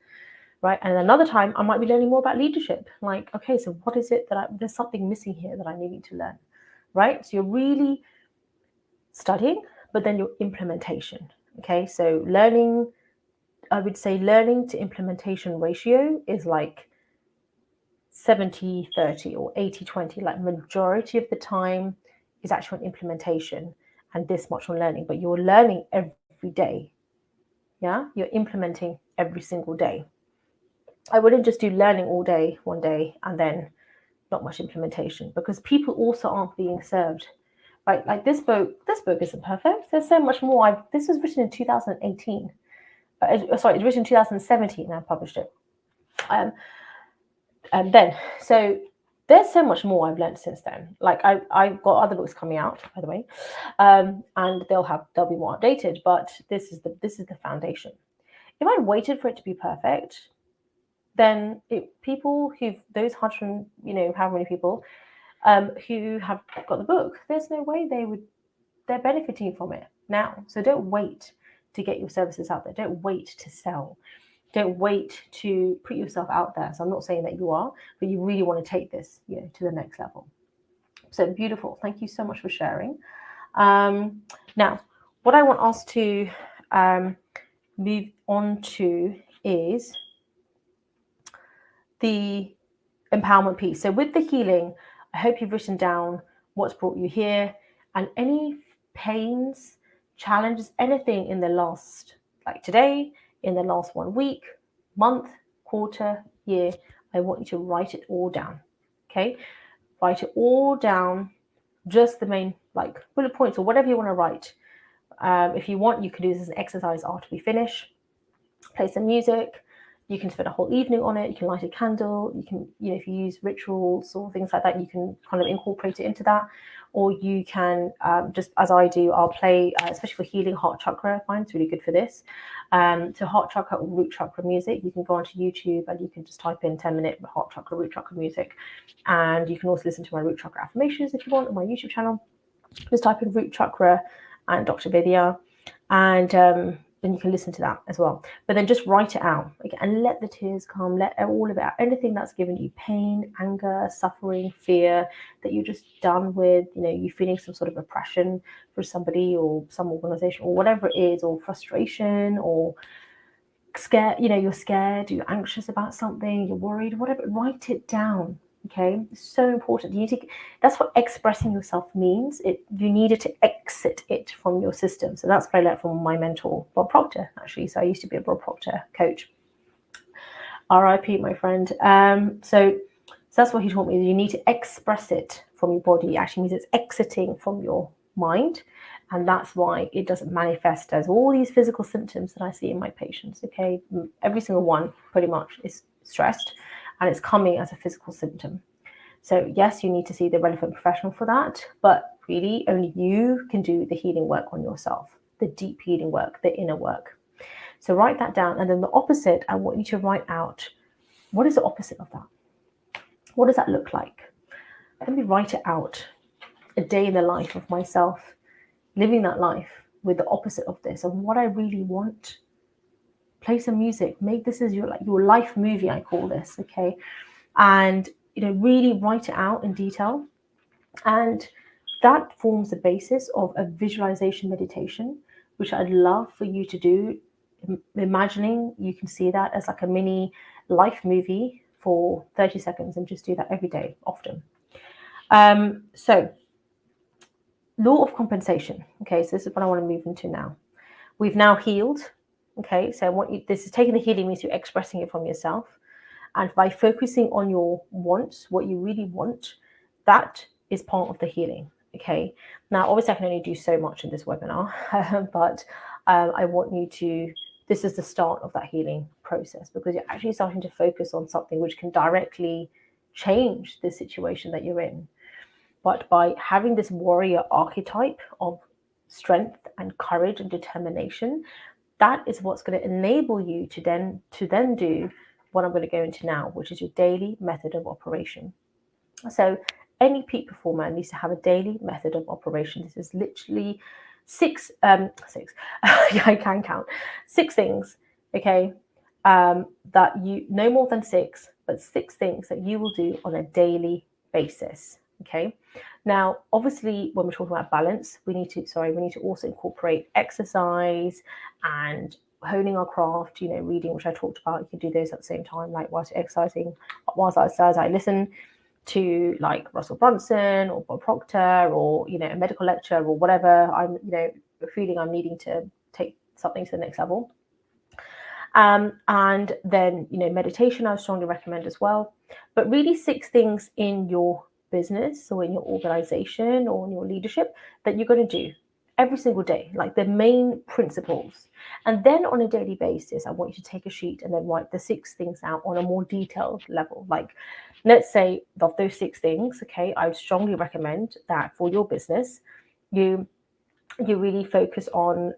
Right. And another time I might be learning more about leadership. Like, okay, so what is it that there's something missing here that I need to learn. Right. So you're really studying, but then your implementation. Okay. So learning, I would say learning to implementation ratio is like 70-30 or 80-20. Like majority of the time is actual implementation and this much on learning, but you're learning every day. Yeah, you're implementing every single day. I wouldn't just do learning all day, one day, and then not much implementation, because people also aren't being served. Right, like this book isn't perfect. There's so much more. This was written in 2018. Sorry, it was written in 2017 and I published it. And then, so there's so much more I've learned since then. Like I've got other books coming out, by the way, and they'll be more updated. But this is the foundation. If I waited for it to be perfect, then those 100, how many people who have got the book, there's no way they're benefiting from it now. So don't wait to get your services out there. Don't wait to sell. Don't wait to put yourself out there. So I'm not saying that you are, but you really want to take this, to the next level. So beautiful. Thank you so much for sharing. Now, what I want us to move on to is the empowerment piece. So with the healing, I hope you've written down what's brought you here and any pains, challenges, anything in the last, like today, in the last 1 week, month, quarter, year. I want you to write it all down. Okay, write it all down, just the main bullet points or whatever you want to write. If you want, you can do this as an exercise after we finish. Play some music. You can spend a whole evening on it. You can light a candle. You can, if you use rituals or things like that, you can kind of incorporate it into that. Or you can, just as I do, I'll play, especially for healing, heart chakra. I find it's really good for this. So heart chakra or root chakra music, you can go onto YouTube and you can just type in 10-minute heart chakra, root chakra music. And you can also listen to my root chakra affirmations if you want on my YouTube channel. Just type in root chakra and Dr. Vidya. And then you can listen to that as well. But then just write it out and let the tears come, let all of it out. Anything that's given you pain, anger, suffering, fear, that you're just done with, you feeling some sort of oppression for somebody or some organization or whatever it is, or frustration or scared, you're scared, you're anxious about something, you're worried, whatever, write it down. Okay, it's so important. That's what expressing yourself means. You needed to exit it from your system. So that's what I learned from my mentor, Bob Proctor, actually. So I used to be a Bob Proctor coach. RIP, my friend. So that's what he taught me. You need to express it from your body. It actually means it's exiting from your mind. And that's why it doesn't manifest as all these physical symptoms that I see in my patients. Okay, every single one pretty much is stressed. And it's coming as a physical symptom. So yes, you need to see the relevant professional for that, but really only you can do the healing work on yourself, the deep healing work, the inner work. So write that down. And then the opposite, I want you to write out, what is the opposite of that? What does that look like? Let me write it out. A day in the life of myself, living that life with the opposite of this, and what I really want. Play some music. Make this as your life movie, I call this, okay? And, really write it out in detail. And that forms the basis of a visualization meditation, which I'd love for you to do. Imagining you can see that as like a mini life movie for 30 seconds and just do that every day, often. So law of compensation. Okay, so this is what I want to move into now. We've now healed. Okay, so this is taking the healing means you're expressing it from yourself. And by focusing on your wants, what you really want, that is part of the healing. Okay, now obviously I can only do so much in this webinar, but I want you to, this is the start of that healing process, because you're actually starting to focus on something which can directly change the situation that you're in. But by having this warrior archetype of strength and courage and determination, that is what's going to enable you to then do what I'm going to go into now, which is your daily method of operation. So any peak performer needs to have a daily method of operation. This is literally six I can count 6 things, okay, that you, no more than 6, but 6 things that you will do on a daily basis. Okay, now obviously when we're talking about balance, we need to also incorporate exercise and honing our craft, reading, which I talked about. You can do those at the same time, like whilst exercising. Whilst I exercise, I listen to like Russell Brunson or Bob Proctor, or a medical lecture, or whatever I'm feeling I'm needing to take something to the next level. And then meditation I strongly recommend as well. But really 6 things in your business or in your organization or in your leadership that you're going to do every single day, like the main principles. And then on a daily basis, I want you to take a sheet and then write the 6 things out on a more detailed level. Like, let's say of those 6 things, okay, I would strongly recommend that for your business, you really focus on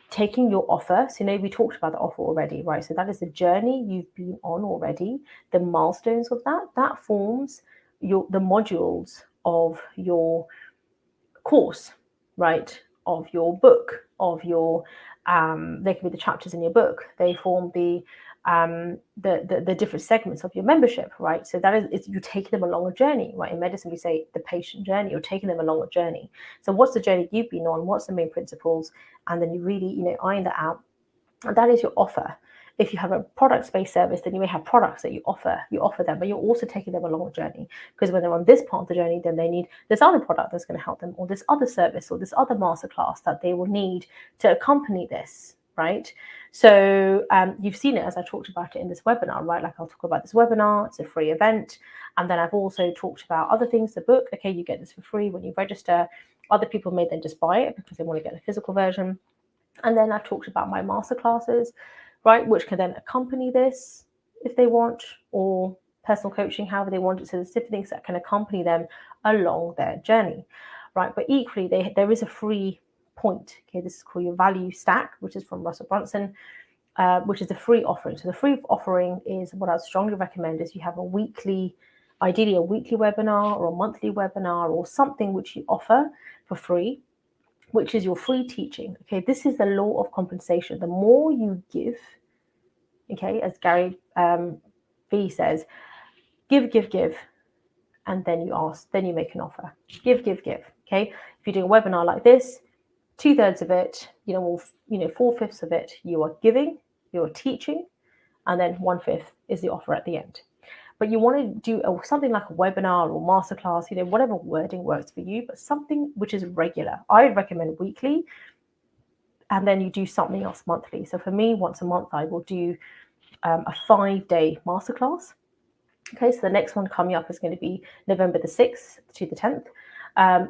taking your offer. So we talked about the offer already, right? So that is the journey you've been on already. The milestones of that forms the modules of your course, right? Of your book, of your they can be the chapters in your book. They form the different segments of your membership, right? So that is you're taking them along a journey, right? In medicine, we say the patient journey. You're taking them along a journey. So what's the journey you've been on? What's the main principles? And then you really, iron that out. And that is your offer. If you have a product-based service, then you may have products that you offer them, but you're also taking them along a journey, because when they're on this part of the journey, then they need this other product that's going to help them, or this other service, or this other masterclass that they will need to accompany this, right? So you've seen it as I talked about it in this webinar, right? Like I'll talk about this webinar, it's a free event. And then I've also talked about other things, the book, okay, you get this for free when you register. Other people may then just buy it because they want to get the physical version. And then I've talked about my masterclasses, right, which can then accompany this if they want, or personal coaching, however they want it. So there's different things that can accompany them along their journey, right? But equally, there is a free point. Okay, this is called your value stack, which is from Russell Brunson, which is the free offering. So the free offering is what I strongly recommend is you have ideally a weekly webinar or a monthly webinar or something which you offer for free, which is your free teaching. Okay, this is the law of compensation. The more you give, okay, as Gary Vee says, give, and then you ask, then you make an offer. Give. Okay, if you're doing a webinar like this, 2/3 of it, 4/5 of it, you are giving, you're teaching, and then 1/5 is the offer at the end. But you want to do something like a webinar or masterclass, whatever wording works for you, but something which is regular. I would recommend weekly, and then you do something else monthly. So for me, once a month, I will do a 5-day masterclass. Okay, so the next one coming up is going to be November the 6th to the 10th.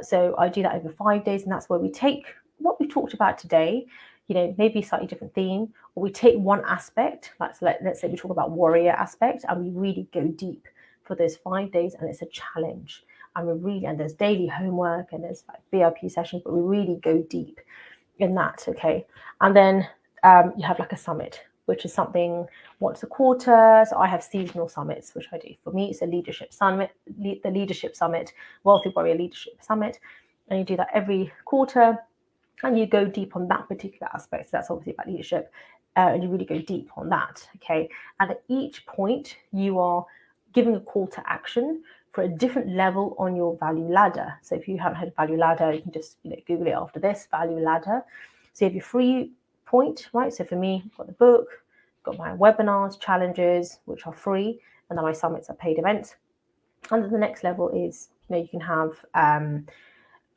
So I do that over 5 days, and that's where we take what we talked about today, maybe a slightly different theme, or we take one aspect, let's say we talk about warrior aspect, and we really go deep for those 5 days, and it's a challenge. And there's daily homework, and there's like VIP sessions, but we really go deep in that, okay? And then you have like a summit, which is something once a quarter. So I have seasonal summits, which I do. For me, it's a leadership summit, the leadership summit, Wealthy Warrior Leadership Summit. And you do that every quarter, and you go deep on that particular aspect. So that's obviously about leadership, and you really go deep on that, okay? And at each point, you are giving a call to action for a different level on your value ladder. So if you haven't heard of value ladder, you can just Google it after this, value ladder. So you have your free point, right? So for me, I've got the book, got my webinars, challenges, which are free, and then my summits are paid events. And then the next level is, you can have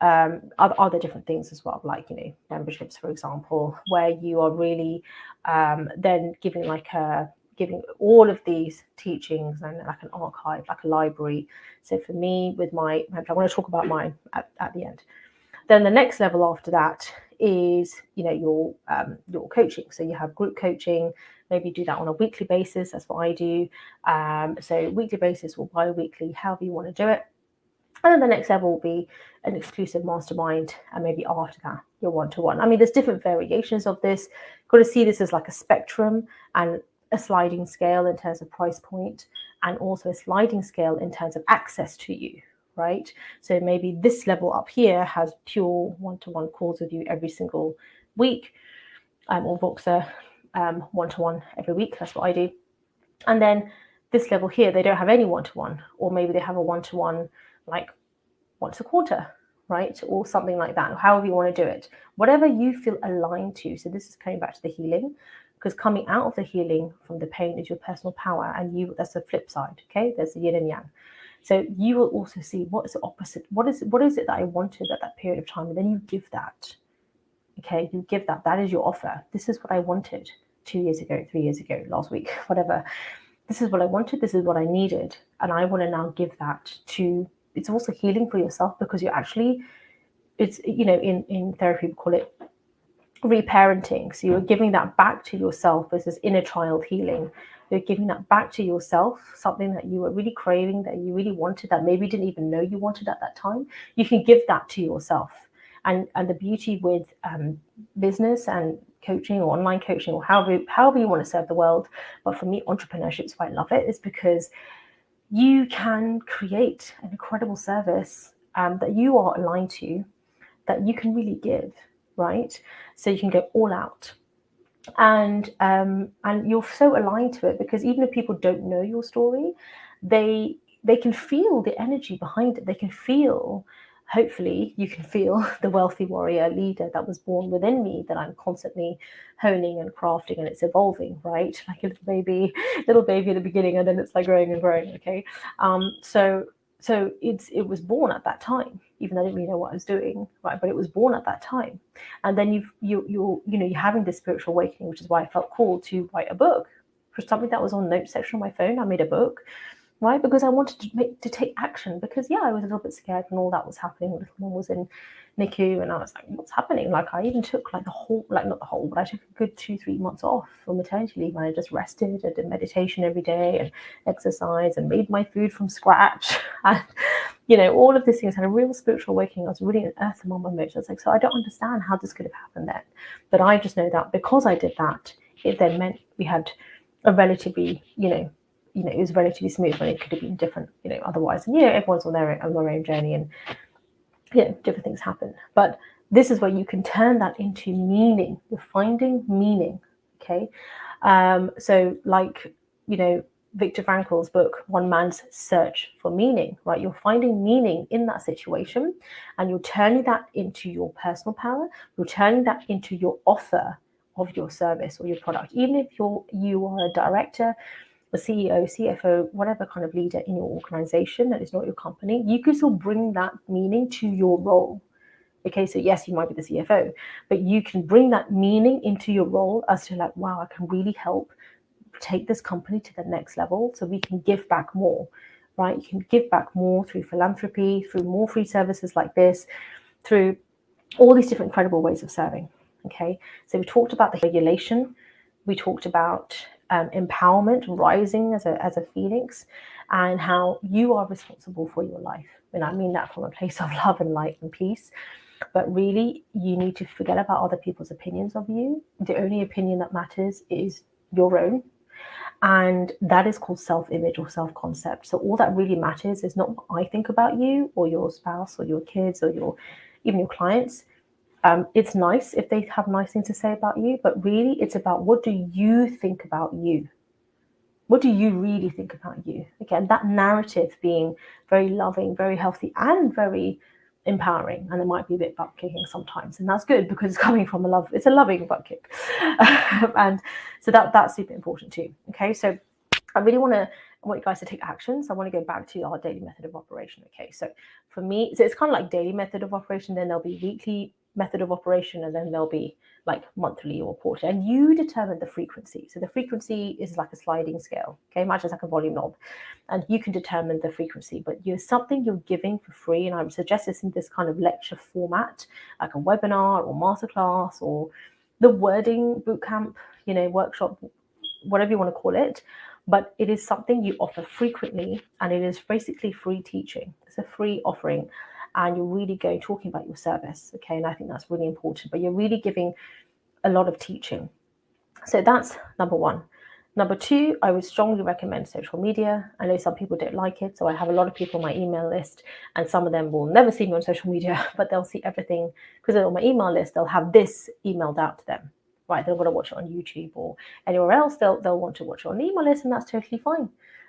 other different things as well, like, memberships, for example, where you are really then giving all of these teachings and like an archive, like a library. So for me, with my, I want to talk about mine at the end. Then the next level after that is, your coaching. So you have group coaching. Maybe do that on a weekly basis. That's what I do. So weekly basis or bi-weekly, however you want to do it. And then the next level will be an exclusive mastermind, and maybe after that, your one-to-one. I mean, there's different variations of this. You've got to see this as like a spectrum and a sliding scale in terms of price point, and also a sliding scale in terms of access to you, right? So maybe this level up here has pure one-to-one calls with you every single week, or Voxer one-to-one every week. That's what I do. And then this level here, they don't have any one-to-one, or maybe they have a one-to-one like once a quarter, right? Or something like that, however you want to do it, whatever you feel aligned to. So this is coming back to the healing, because coming out of the healing from the pain is your personal power, and that's the flip side. Okay, there's the yin and yang. So you will also see what is the opposite. What is it that I wanted at that period of time, and then you give that. Okay, you give that. That is your offer. This is what I wanted 2 years ago, 3 years ago, last week, whatever. This is what I wanted. This is what I needed, and I want to now give that to. It's also healing for yourself, because you're actually, it's, in therapy we call it reparenting. So you're giving that back to yourself. This is inner child healing. You're giving that back to yourself, something that you were really craving, that you really wanted, that maybe you didn't even know you wanted at that time. You can give that to yourself. And the beauty with business and coaching or online coaching, or however you want to serve the world, but for me, entrepreneurship is why I love it, is because you can create an incredible service that you are aligned to, that you can really give, right? So you can go all out, and you're so aligned to it, because even if people don't know your story, they can feel the energy behind it. They can feel, hopefully you can feel the wealthy warrior leader that was born within me, that I'm constantly honing and crafting, and it's evolving, right? Like a little baby at the beginning, and then it's like growing and growing. Okay. So it was born at that time, even though I didn't really know what I was doing, right? But it was born at that time. And then you're having this spiritual awakening, which is why I felt called to write a book. For something that was on the notes section on my phone, I made a book. Right, because I wanted to take action, because I was a little bit scared when all that was happening. Little one was in NICU, and I was like, what's happening? Like, I even took like not the whole, but I took a good 2-3 months off for maternity leave, and I just rested. I did meditation every day and exercise and made my food from scratch. And all of these things, had a real spiritual awakening. I was really in earth among my emotions. Like, so I don't understand how this could have happened then, but I just know that because I did that, it then meant we had a relatively, it was relatively smooth, when it could have been different, otherwise. And everyone's on their own journey, and different things happen. But this is where you can turn that into meaning. You're finding meaning. Okay, so like Viktor Frankl's book, One Man's Search for Meaning, right? You're finding meaning in that situation, and you're turning that into your personal power. You're turning that into your offer of your service or your product. Even if you are a director, a CEO, CFO, whatever kind of leader in your organization that is not your company, you can still bring that meaning to your role. Okay, so yes, you might be the CFO, but you can bring that meaning into your role as to like, wow, I can really help take this company to the next level, so we can give back more, right? You can give back more through philanthropy, through more free services like this, through all these different incredible ways of serving. Okay, so we talked about the regulation, we talked about empowerment, rising as a phoenix, and how you are responsible for your life. And I mean that from a place of love and light and peace. But really, you need to forget about other people's opinions of you. The only opinion that matters is your own. And that is called self-image or self-concept. So all that really matters is not what I think about you or your spouse or your kids or even your clients. It's nice if they have nice things to say about you, but really it's about, what do you think about you? What do you really think about you? Again, that narrative being very loving, very healthy, and very empowering. And it might be a bit butt kicking sometimes, and that's good because it's coming from it's a loving butt kick. And so that's super important too. Okay, so I really want to I want you guys to take action. So I want to go back to our daily method of operation. Okay, so for me, so it's kind of like daily method of operation, then there'll be weekly method of operation, and then there'll be like monthly or quarterly, and you determine the frequency. So the frequency is like a sliding scale. Okay, imagine it's like a volume knob, and you can determine the frequency, but you're something you're giving for free. And I would suggest this in this kind of lecture format, like a webinar or masterclass or the wording bootcamp, workshop, whatever you want to call it. But it is something you offer frequently, and it is basically free teaching. It's a free offering, and you're really talking about your service. Okay, and I think that's really important. But you're really giving a lot of teaching. So that's number one. Number two, I would strongly recommend social media. I know some people don't like it, so I have a lot of people on my email list, and some of them will never see me on social media, but they'll see everything because they're on my email list. They'll have this emailed out to them, right? They're going to watch it on YouTube or anywhere else. They'll want to watch it on the email list, and that's totally fine.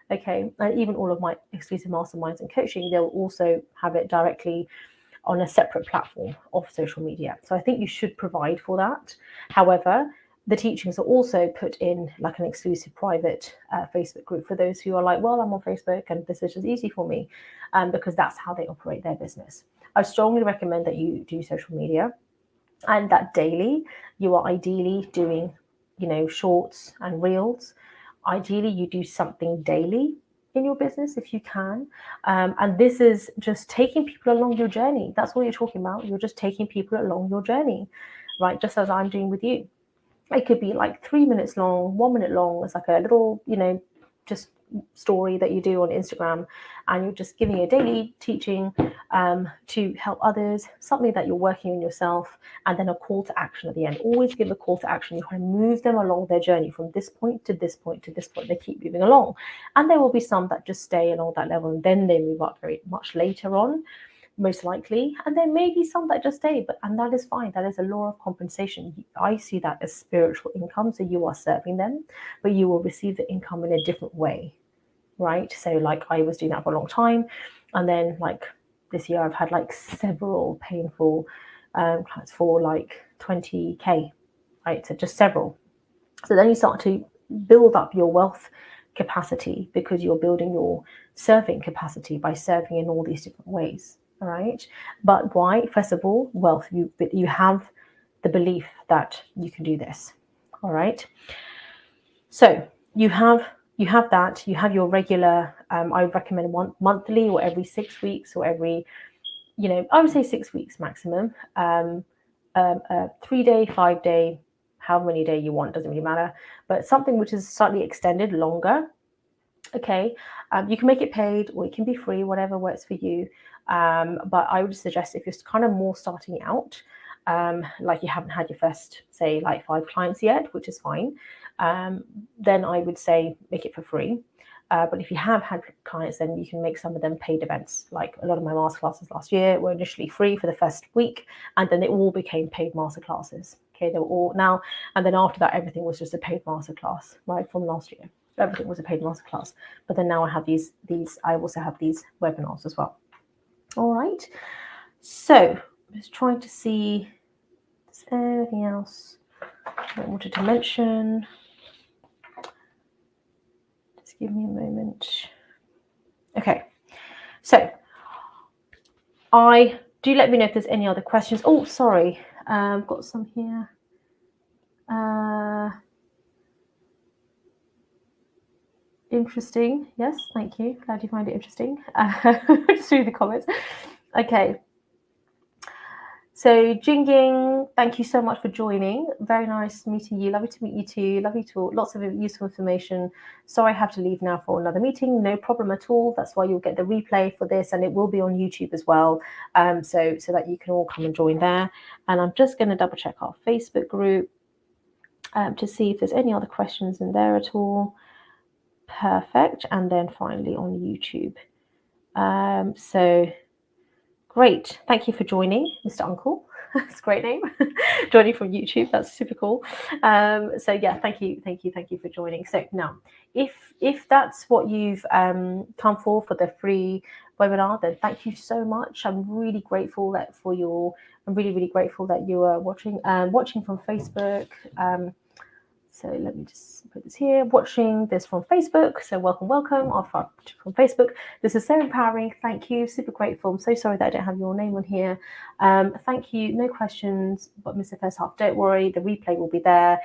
Okay, and even all of my exclusive masterminds and coaching, they'll also have it directly on a separate platform of social media. So I think you should provide for that. However, the teachings are also put in like an exclusive private Facebook group for those who are like, well, I'm on Facebook and this is just easy for me, because that's how they operate their business. I strongly recommend that you do social media, and that daily you are ideally doing, shorts and reels. Ideally, you do something daily in your business if you can. And this is just taking people along your journey. That's what you're talking about. You're just taking people along your journey, right? Just as I'm doing with you. It could be like 3 minutes long, 1 minute long. It's like a little, just story that you do on Instagram, and you're just giving a daily teaching to help others, something that you're working on yourself, and then a call to action at the end. Always give a call to action. You kind of move them along their journey from this point to this point to this point. They keep moving along, and there will be some that just stay along that level, and then they move up very much later on, most likely, and there may be some that just stay, and that is fine. That is a law of compensation. I see that as spiritual income. So you are serving them, but you will receive the income in a different way, right? So like I was doing that for a long time, and then like this year I've had like several painful clients for like 20k, right? So just several. So then you start to build up your wealth capacity, because you're building your serving capacity by serving in all these different ways. All right. But why? First of all, wealth. You have the belief that you can do this. All right. So you have that. You have your regular. I would recommend monthly or every 6 weeks or every, I would say 6 weeks maximum. 3 day, 5 day, however many day you want, doesn't really matter. But something which is slightly extended, longer. Okay, you can make it paid or it can be free, whatever works for you. But I would suggest if you're kind of more starting out, like you haven't had your first, say, like 5 clients yet, which is fine, then I would say make it for free. But if you have had clients, then you can make some of them paid events. Like a lot of my masterclasses last year were initially free for the first week, and then they all became paid masterclasses. Okay, they were all now, and then after that, everything was just a paid masterclass, right, from last year. Everything was a paid masterclass. But then now I have these. I also have these webinars as well. All right. So I'm just trying to see if there's anything else I wanted to mention. Just give me a moment. Okay. So do let me know if there's any other questions. Oh, sorry. I've got some here. Interesting. Yes, thank you. Glad you find it interesting. Just through the comments. Okay. So Jinging, thank you so much for joining. Very nice meeting you. Lovely to meet you too. Lovely to talk. Lots of useful information. Sorry I have to leave now for another meeting. No problem at all. That's why you'll get the replay for this, and it will be on YouTube as well. So that you can all come and join there. And I'm just going to double check our Facebook group to see if there's any other questions in there at all. Perfect. And then finally on YouTube. So great. Thank you for joining, Mr. Uncle. That's a great name. Joining from YouTube. That's super cool. So yeah, thank you for joining. So now, if that's what you've come for the free webinar, then thank you so much. I'm really grateful I'm really grateful that you are watching from Facebook. So let me just put this here. Watching this from Facebook. So welcome from Facebook. This is so empowering. Thank you. Super grateful. I'm so sorry that I don't have your name on here. Thank you. No questions, but missed the first half. Don't worry. The replay will be there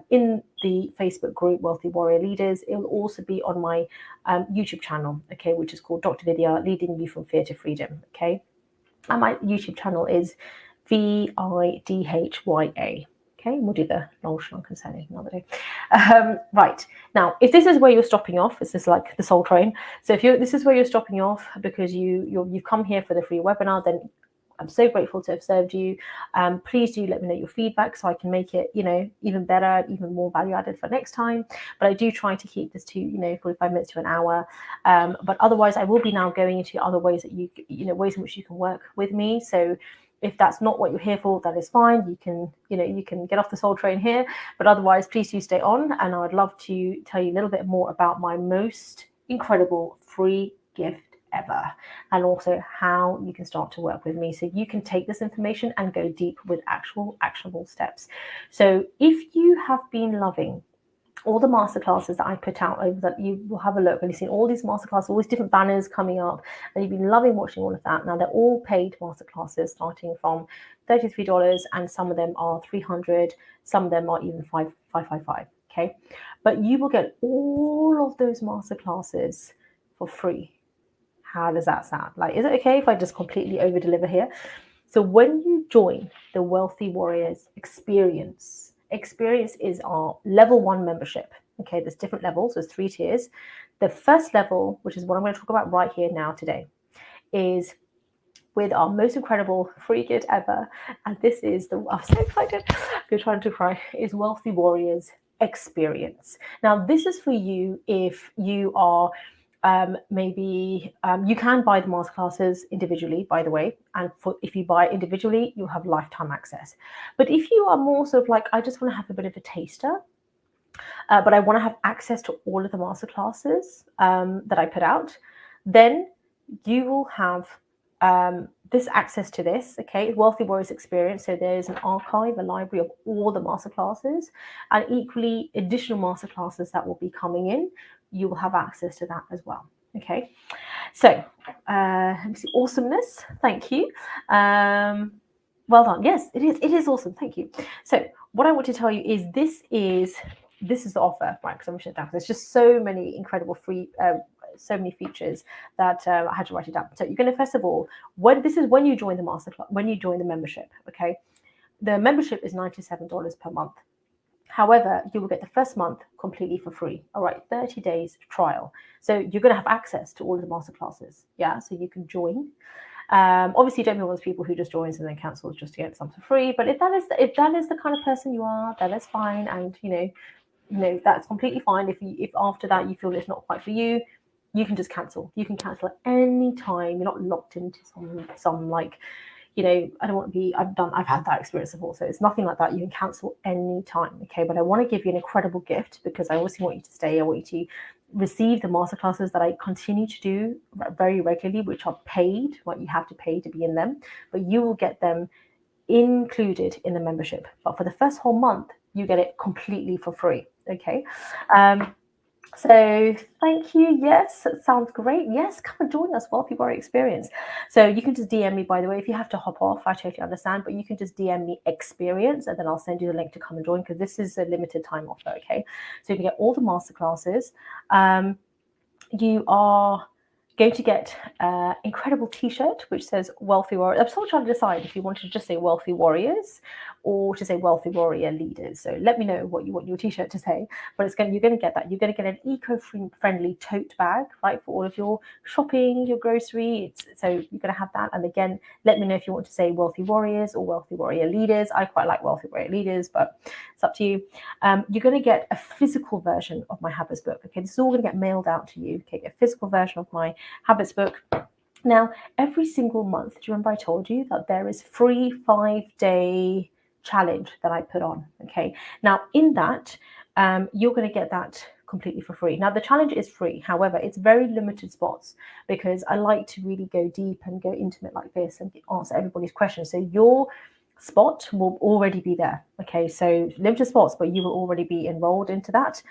in the Facebook group, Wealthy Warrior Leaders. It will also be on my YouTube channel, okay, which is called Dr. Vidya, Leading You from Fear to Freedom, okay? And my YouTube channel is VIDHYA. Okay, we'll do the long shrunk concerning another day. Right, now, if this is where you're stopping off, this is like the Soul Train. So if this is where you're stopping off because you've come here for the free webinar, then I'm so grateful to have served you. Please do let me know your feedback so I can make it, even better, even more value added for next time. But I do try to keep this to, 45 minutes to an hour. But otherwise, I will be now going into other ways that ways in which you can work with me. So if that's not what you're here for, that is fine. You can get off the Soul Train here. But otherwise, please do stay on. And I would love to tell you a little bit more about my most incredible free gift ever, and also how you can start to work with me so you can take this information and go deep with actual actionable steps. So if you have been loving all the masterclasses that I put out over that, you will have a look and you've seen all these masterclasses, all these different banners coming up, and you've been loving watching all of that. Now they're all paid masterclasses starting from $33, and some of them are $300, some of them are even $555. Okay, but you will get all of those masterclasses for free. How does that sound? Like, is it okay if I just completely over deliver here? So when you join the Wealthy Warriors Experience is our level 1 membership. Okay, there's different levels, there's 3 tiers. The first level, which is what I'm going to talk about right here now today, is with our most incredible free gift ever. And this is I'm so excited, I'm trying to cry, is Wealthy Warriors Experience. Now, this is for you if you are you can buy the masterclasses individually, by the way, and if you buy individually, you'll have lifetime access. But if you are more sort of like, I just want to have a bit of a taster, but I want to have access to all of the masterclasses that I put out, then you will have this access to this, okay, Wealthy Warriors Experience. So there's an archive, a library of all the masterclasses, and equally additional masterclasses that will be coming in. You will have access to that as well. Okay, so let me see, awesomeness. Thank you. Well done. Yes, it is. It is awesome. Thank you. So what I want to tell you is this is the offer, right? Because I'm shut down. There's just so many incredible free. So many features that I had to write it down. So you're going to, first of all, when you join the masterclass, when you join the membership, okay, the membership is $97 per month. However, you will get the first month completely for free. All right, 30 days trial. So you're going to have access to all of the masterclasses. Yeah, so you can join. Obviously, don't be one of those people who just joins and then cancels just to get something for free. But if that is the kind of person you are, then that's fine. And that's completely fine. If after that you feel it's not quite for you, you can just cancel. You can cancel at any time. You're not locked into some like, I don't want to be, I've had that experience before. So it's nothing like that. You can cancel any time. Okay. But I want to give you an incredible gift because I obviously want you to stay. I want you to receive the masterclasses that I continue to do very regularly, which are paid. Like, you have to pay to be in them, but you will get them included in the membership. But for the first whole month, you get it completely for free. Okay. So thank you. Yes, it sounds great. Yes, come and join us, Wealthy Warrior Experience. So you can just DM me, by the way. If you have to hop off, I totally understand, but you can just DM me Experience, and then I'll send you the link to come and join, because this is a limited time offer, okay? So you can get all the masterclasses. You are going to get an incredible t-shirt which says Wealthy Warrior. I'm still trying to decide if you want to just say Wealthy Warriors or to say Wealthy Warrior Leaders. So let me know what you want your t-shirt to say. But you're going to get that. You're going to get an eco-friendly tote bag, right, for all of your shopping, your grocery. So you're going to have that. And again, let me know if you want to say Wealthy Warriors or Wealthy Warrior Leaders. I quite like Wealthy Warrior Leaders, but it's up to you. You're going to get a physical version of my Habits book. Okay, this is all going to get mailed out to you. Okay, a physical version of my Habits book. Now, every single month, do you remember I told you that there is free 5-day challenge that I put on? Okay, now in that, you're going to get that completely for free. Now, the challenge is free. However, it's very limited spots because I like to really go deep and go intimate like this and answer everybody's questions. So your spot will already be there. Okay, so limited spots, but you will already be enrolled into that.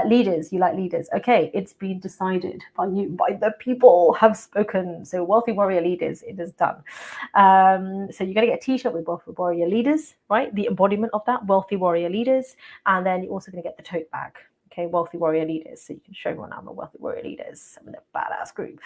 Leaders, you like leaders. Okay, it's been decided by you, by the people have spoken. So Wealthy Warrior Leaders, it is done. So you're going to get a t-shirt with Wealthy Warrior Leaders, right? The embodiment of that, Wealthy Warrior Leaders. And then you're also going to get the tote bag. Okay, Wealthy Warrior Leaders. So you can show everyone I'm a Wealthy Warrior Leaders. I'm in a badass group.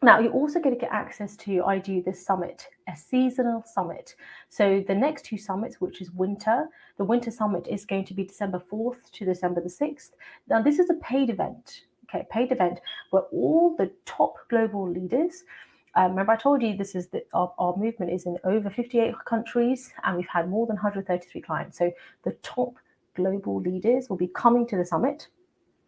Now, you're also going to get access to, I do this summit, a seasonal summit. So the next two summits, which is winter, the winter summit is going to be December 4th to December the 6th. Now, this is a paid event, okay, paid event where all the top global leaders, remember I told you this is our movement is in over 58 countries and we've had more than 133 clients. So the top global leaders will be coming to the summit.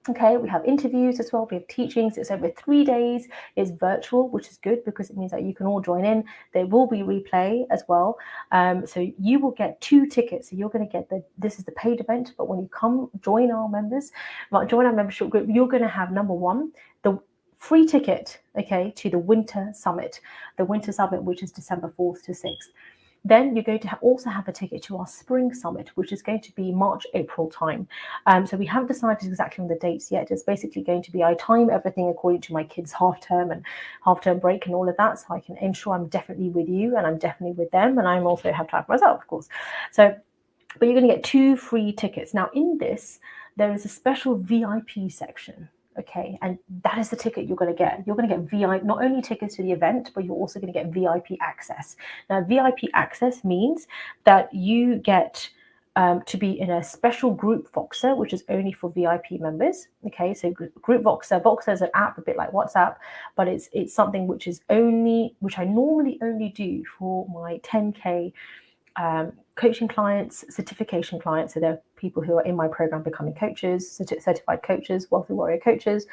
Okay, we have interviews as well. We have teachings. It's over 3 days. It's virtual, which is good because it means that you can all join in. There will be replay as well. So you will get 2 tickets. So you're going to get this is the paid event, but when you come join our membership group, you're going to have number one, the free ticket, okay, to the winter summit, which is December 4th to 6th. Then you're going to also have a ticket to our spring summit, which is going to be March, April time. So we haven't decided exactly on the dates yet. It's basically going to be, I time everything according to my kids' half-term break and all of that. So I can ensure I'm definitely with you and I'm definitely with them. And I'm also have time for myself, of course. So, but you're going to get 2 free tickets. Now in this, there is a special VIP section. Okay, and that is the ticket you're going to get. You're going to get VIP, not only tickets to the event, but you're also going to get VIP access. Now, VIP access means that you get to be in a special group Voxer, which is only for VIP members. Okay, so group Voxer is an app, a bit like WhatsApp, but it's something which I normally only do for my 10K coaching clients, certification clients. So they're people who are in my program becoming coaches, certified coaches, Wealthy Warrior coaches,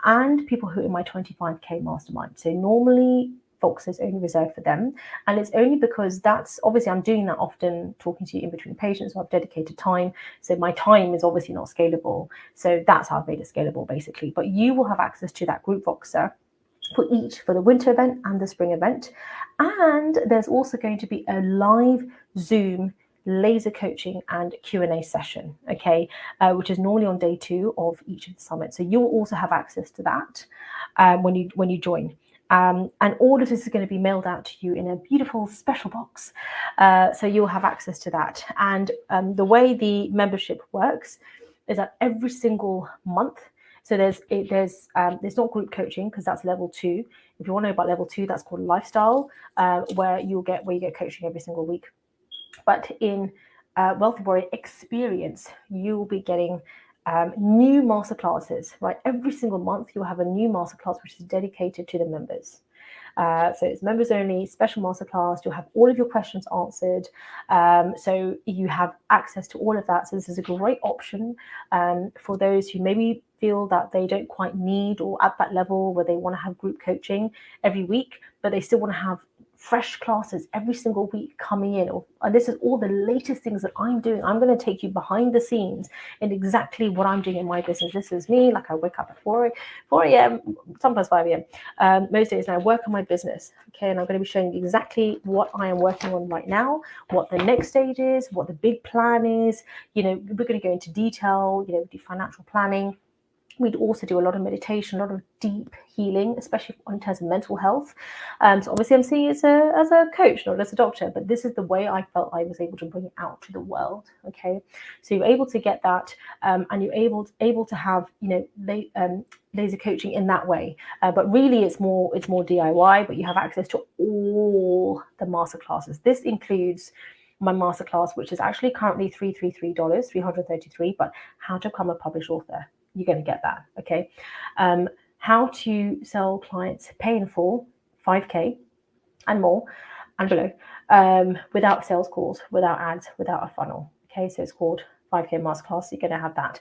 and people who are in my 25K mastermind. So normally Vox is only reserved for them. And it's only because that's obviously I'm doing that often, talking to you in between patients, so I've dedicated time. So my time is obviously not scalable. So that's how I've made it scalable basically. But you will have access to that group Voxer for the winter event and the spring event. And there's also going to be a live Zoom laser coaching and Q&A session, okay, which is normally on day 2 of each of the summits. So you'll also have access to that when you join. And all of this is going to be mailed out to you in a beautiful special box. So you'll have access to that. And the way the membership works is that every single month, so there's not group coaching because that's level 2. If you want to know about level 2, that's called lifestyle, where you get coaching every single week. But in Wealthy Warrior Experience, you will be getting new masterclasses, right? Every single month, you'll have a new masterclass which is dedicated to the members. So it's members only, special masterclass. You'll have all of your questions answered. So you have access to all of that. So this is a great option for those who maybe feel that they don't quite need or at that level where they want to have group coaching every week, but they still want to have fresh classes every single week coming in. And this is all the latest things that I'm doing. I'm going to take you behind the scenes in exactly what I'm doing in my business. This is me. Like I wake up at 4 a.m., sometimes 5 a.m. Most days, and I work on my business. Okay, and I'm going to be showing you exactly what I am working on right now, what the next stage is, what the big plan is. You know, we're going to go into detail. You know, do financial planning. We'd also do a lot of meditation, a lot of deep healing, especially in terms of mental health. So obviously I'm seeing it as a coach, not as a doctor, but this is the way I felt I was able to bring it out to the world. Okay, so you're able to get that, and you're able to have, you know, laser coaching in that way. But really it's more DIY, but you have access to all the masterclasses. This includes my masterclass, which is actually currently $333, but how to become a published author. You're going to get that, okay? How to sell clients pay in full, 5K and more and below, without sales calls, without ads, without a funnel, okay? So it's called 5K Masterclass. You're going to have that.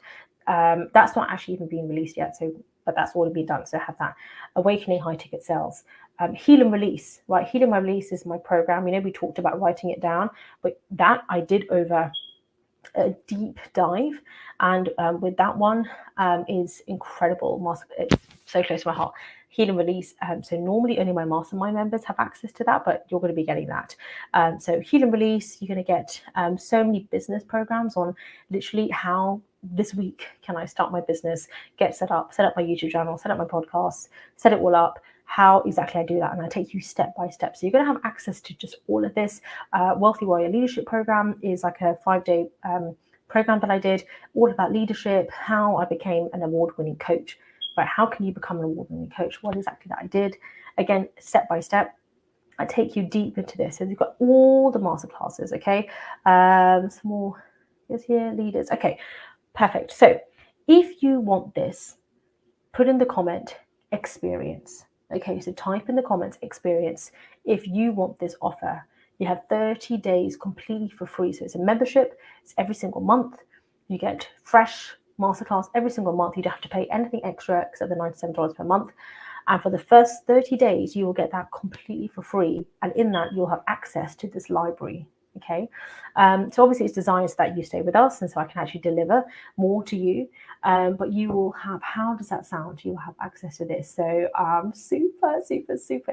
That's not actually even being released yet, but that's already been done. So have that. Awakening high ticket sales. Heal and release, right? Heal and release is my program. You know, we talked about writing it down, but that I did over a deep dive, and with that one is incredible. It's so close to my heart. Heal and Release. So normally only my mastermind members have access to that, but you're going to be getting that. So Heal and Release, you're going to get so many business programs on literally how this week can I start my business, get set up my YouTube channel, set up my podcast, set it all up, how exactly I do that. And I take you step by step. So you're going to have access to just all of this. Wealthy Warrior Leadership Program is like a 5-day program that I did, all about leadership, how I became an award-winning coach. Right? How can you become an award-winning coach? What exactly that I did? Again, step by step. I take you deep into this. So you've got all the masterclasses, okay? Some more is here, leaders. Okay, perfect. So if you want this, put in the comment, experience. Okay, so type in the comments, experience. If you want this offer, you have 30 days completely for free. So it's a membership. It's every single month. You get fresh masterclass every single month. You don't have to pay anything extra except the $97 per month. And for the first 30 days, you will get that completely for free. And in that, you'll have access to this library. Okay, so obviously it's designed so that you stay with us and so I can actually deliver more to you, but you will have, how does that sound? You will have access to this. So I'm super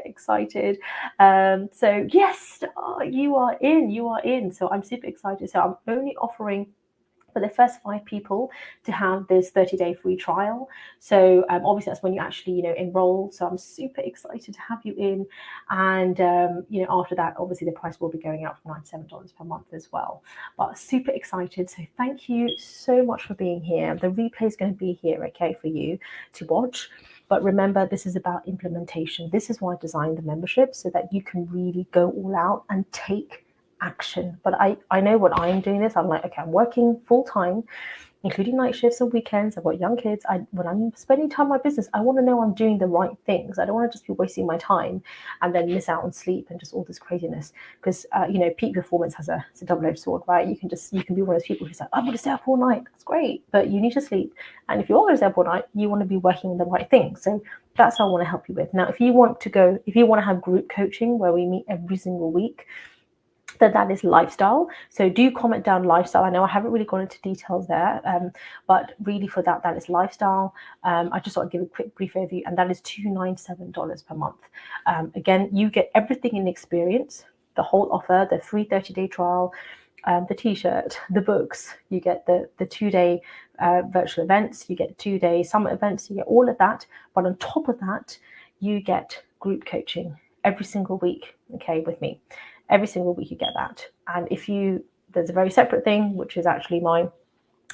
excited. So yes, you are in. So I'm super excited. So I'm only offering for the first 5 people to have this 30-day free trial. So obviously that's when you actually, enroll. So I'm super excited to have you in. And, after that, obviously the price will be going up from $97 per month as well. But super excited. So thank you so much for being here. The replay is going to be here, okay, for you to watch. But remember, this is about implementation. This is why I designed the membership, so that you can really go all out and take action. But I know what I'm doing this. I'm like, okay, I'm working full time, including night shifts and weekends. I've got young kids. When I'm spending time on my business, I want to know I'm doing the right things. I don't want to just be wasting my time and then miss out on sleep and just all this craziness. Because peak performance it's a double-edged sword, right? You can be one of those people who's like, I'm going to stay up all night. That's great, but you need to sleep. And if you're going to stay up all night, you want to be working on the right things. So that's what I want to help you with. Now, if you want to have group coaching where we meet every single week, that is lifestyle. So do comment down lifestyle. I know I haven't really gone into details there, but really for that is lifestyle. I just want to give a quick brief overview, and that is $297 per month. Again, you get everything in experience, the whole offer, the free 30-day trial, the t-shirt, the books, you get the 2-day virtual events, you get 2-day summit events, you get all of that. But on top of that, you get group coaching every single week, okay, with me. Every single week you get that. And there's a very separate thing, which is actually my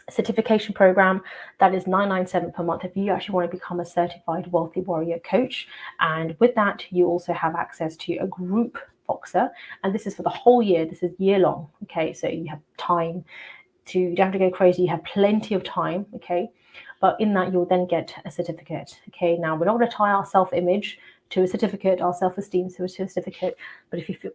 certification program. That is $997 per month if you actually want to become a certified Wealthy Warrior coach. And with that, you also have access to a group Voxer. And this is for the whole year. This is year long. Okay, so you have time you don't have to go crazy. You have plenty of time. Okay, but in that you'll then get a certificate. Okay, now we're not going to tie our self-image to a certificate, our self-esteem to a certificate,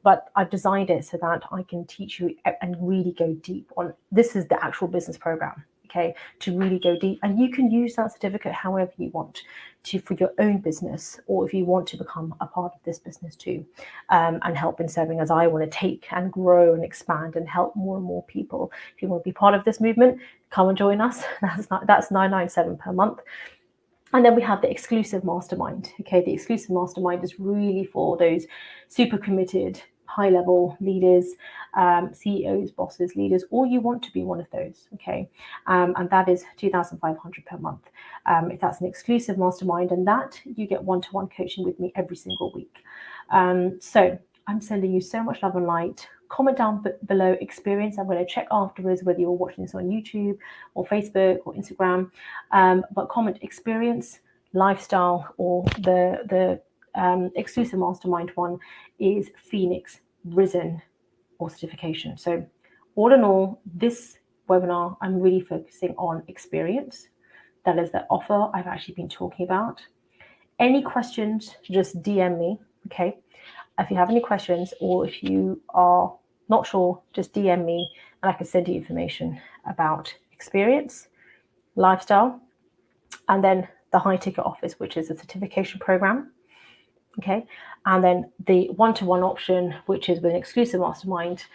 but I've designed it so that I can teach you and really go deep on. This is the actual business program, okay, to really go deep, and you can use that certificate however you want for your own business, or if you want to become a part of this business too, and help in serving as I want to take and grow and expand and help more and more people. If you want to be part of this movement, come and join us. That's $997 per month. And then we have the exclusive mastermind. Okay, the exclusive mastermind is really for those super committed, high-level leaders, CEOs, bosses, leaders, or you want to be one of those. Okay, and that is $2,500 per month. If that's an exclusive mastermind, and that you get one-to-one coaching with me every single week. So I'm sending you so much love and light. Comment down below experience. I'm going to check afterwards whether you're watching this on YouTube or Facebook or Instagram. But comment experience, lifestyle, or the exclusive mastermind one is Phoenix, Risen, or certification. So all in all, this webinar, I'm really focusing on experience. That is the offer I've actually been talking about. Any questions, just DM me, okay? If you have any questions, or if you are not sure, just DM me and I can send you information about experience, lifestyle, and then the high ticket offers, which is a certification program. Okay. And then the one-to-one option, which is with an exclusive mastermind.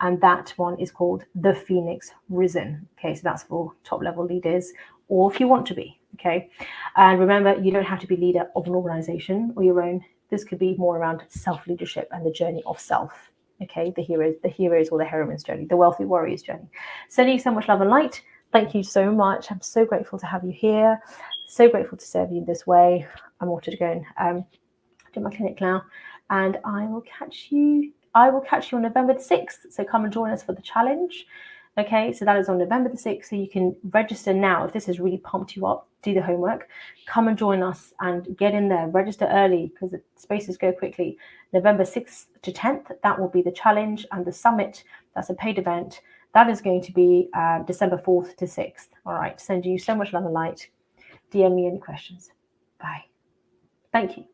And that one is called the Phoenix Risen. Okay. So that's for top level leaders, or if you want to be, Okay. And remember, you don't have to be leader of an organization or your own. This could be more around self-leadership and the journey of self. Okay, the heroes or the heroine's journey, the wealthy warrior's journey. Sending you so much love and light. Thank you so much. I'm so grateful to have you here. So grateful to serve you this way. I'm off to go and do my clinic now, and I will catch you on November the 6th. So come and join us for the challenge. Okay, so that is on November the 6th. So you can register now if this has really pumped you up. Do the homework. Come and join us and get in there. Register early because the spaces go quickly. November 6th to 10th, that will be the challenge, and the summit, that's a paid event. That is going to be December 4th to 6th. All right, sending you so much love and light. DM me any questions. Bye. Thank you.